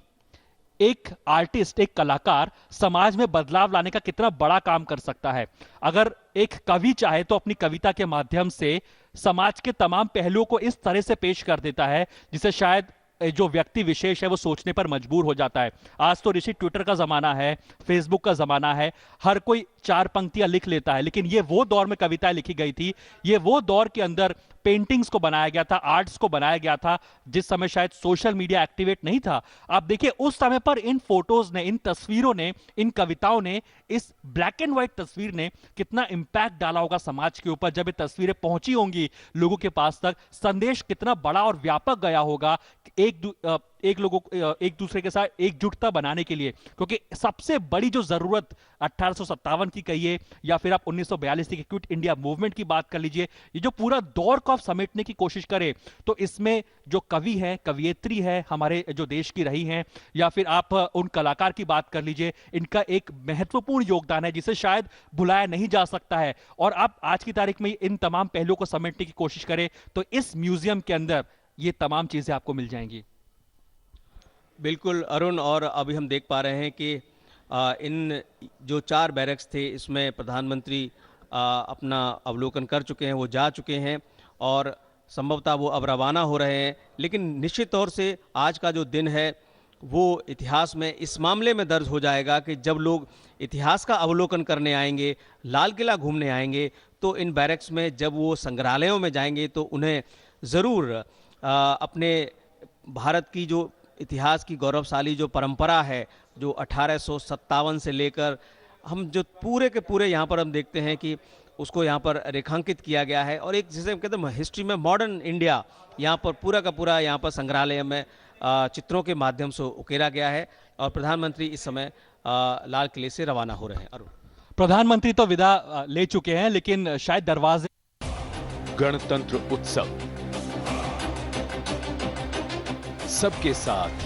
एक आर्टिस्ट, एक कलाकार समाज में बदलाव लाने का कितना बड़ा काम कर सकता है। अगर एक कवि चाहे तो अपनी कविता के माध्यम से समाज के तमाम पहलुओं को इस तरह से पेश कर देता है जिसे शायद जो व्यक्ति विशेष है वो सोचने पर मजबूर हो जाता है। आज तो ऋषि ट्विटर का जमाना है, फेसबुक का जमाना है, हर कोई 4 पंक्तियां लिख लेता है, लेकिन ये वो दौर में कविताएं लिखी गई थी, ये वो दौर के अंदर पेंटिंग्स को बनाया गया था, आर्ट्स को बनाया गया था, जिस समय शायद सोशल मीडिया एक्टिवेट नहीं था। आप देखिए उस समय पर इन फोटोज ने, इन तस्वीरों ने, इन कविताओं ने, इस ब्लैक एंड व्हाइट तस्वीर ने कितना इंपैक्ट डाला होगा समाज के ऊपर। जब ये तस्वीरें पहुंची होंगी लोगों के पास तक, संदेश कितना बड़ा और व्यापक गया होगा एक दूसरे के साथ एकजुटता बनाने के लिए। क्योंकि सबसे बड़ी जो जरूरत 1857 की कहिए या फिर आप 1942 की क्विट इंडिया मूवमेंट की बात कर लीजिए, ये जो पूरा दौर को आप समेटने की कोशिश करें, तो इसमें जो कवि है, कवियत्री है हमारे जो देश की रही हैं, या फिर आप उन कलाकार की बात कर लीजिए, इनका एक महत्वपूर्ण योगदान है जिसे शायद भुलाया नहीं जा सकता है। और आप आज की तारीख में इन तमाम पहलुओं को समेटने की कोशिश करें तो इस म्यूजियम के अंदर ये तमाम चीजें आपको मिल जाएंगी। बिल्कुल अरुण, और अभी हम देख पा रहे हैं कि इन जो 4 बैरक्स थे इसमें प्रधानमंत्री अपना अवलोकन कर चुके हैं, वो जा चुके हैं और संभवतः वो अब रवाना हो रहे हैं। लेकिन निश्चित तौर से आज का जो दिन है वो इतिहास में इस मामले में दर्ज हो जाएगा कि जब लोग इतिहास का अवलोकन करने आएंगे, लाल किला घूमने आएंगे, तो इन बैरक्स में जब वो संग्रहालयों में जाएंगे तो उन्हें ज़रूर अपने भारत की जो इतिहास की गौरवशाली जो परंपरा है, जो 1857 से लेकर हम जो पूरे के पूरे यहाँ पर हम देखते हैं कि उसको यहाँ पर रेखांकित किया गया है। और एक जिसे हम कहते हैं हिस्ट्री में मॉडर्न इंडिया, यहाँ पर पूरा का पूरा यहाँ पर संग्रहालय में चित्रों के माध्यम से उकेरा गया है। और प्रधानमंत्री इस समय लाल किले से रवाना हो रहे हैं। अरुण, प्रधानमंत्री तो विदा ले चुके हैं, लेकिन शायद दरवाजे गणतंत्र उत्सव सबके साथ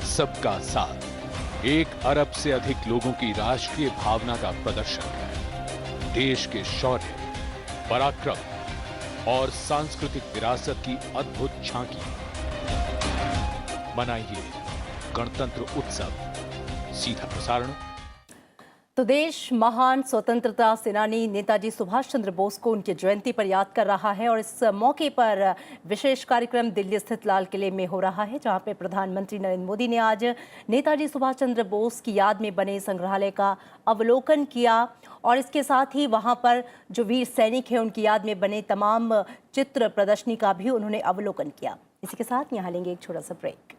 सबका साथ 1 अरब से अधिक लोगों की राष्ट्रीय भावना का प्रदर्शन है। देश के शौर्य, पराक्रम और सांस्कृतिक विरासत की अद्भुत झांकी। मनाइए गणतंत्र उत्सव। सीधा प्रसारण। तो देश महान स्वतंत्रता सेनानी नेताजी सुभाष चंद्र बोस को उनकी जयंती पर याद कर रहा है और इस मौके पर विशेष कार्यक्रम दिल्ली स्थित लाल किले में हो रहा है, जहां पे प्रधानमंत्री नरेंद्र मोदी ने आज नेताजी सुभाष चंद्र बोस की याद में बने संग्रहालय का अवलोकन किया और इसके साथ ही वहां पर जो वीर सैनिक हैं उनकी याद में बने तमाम चित्र प्रदर्शनी का भी उन्होंने अवलोकन किया। इसी के साथ यहाँ लेंगे एक छोटा सा ब्रेक।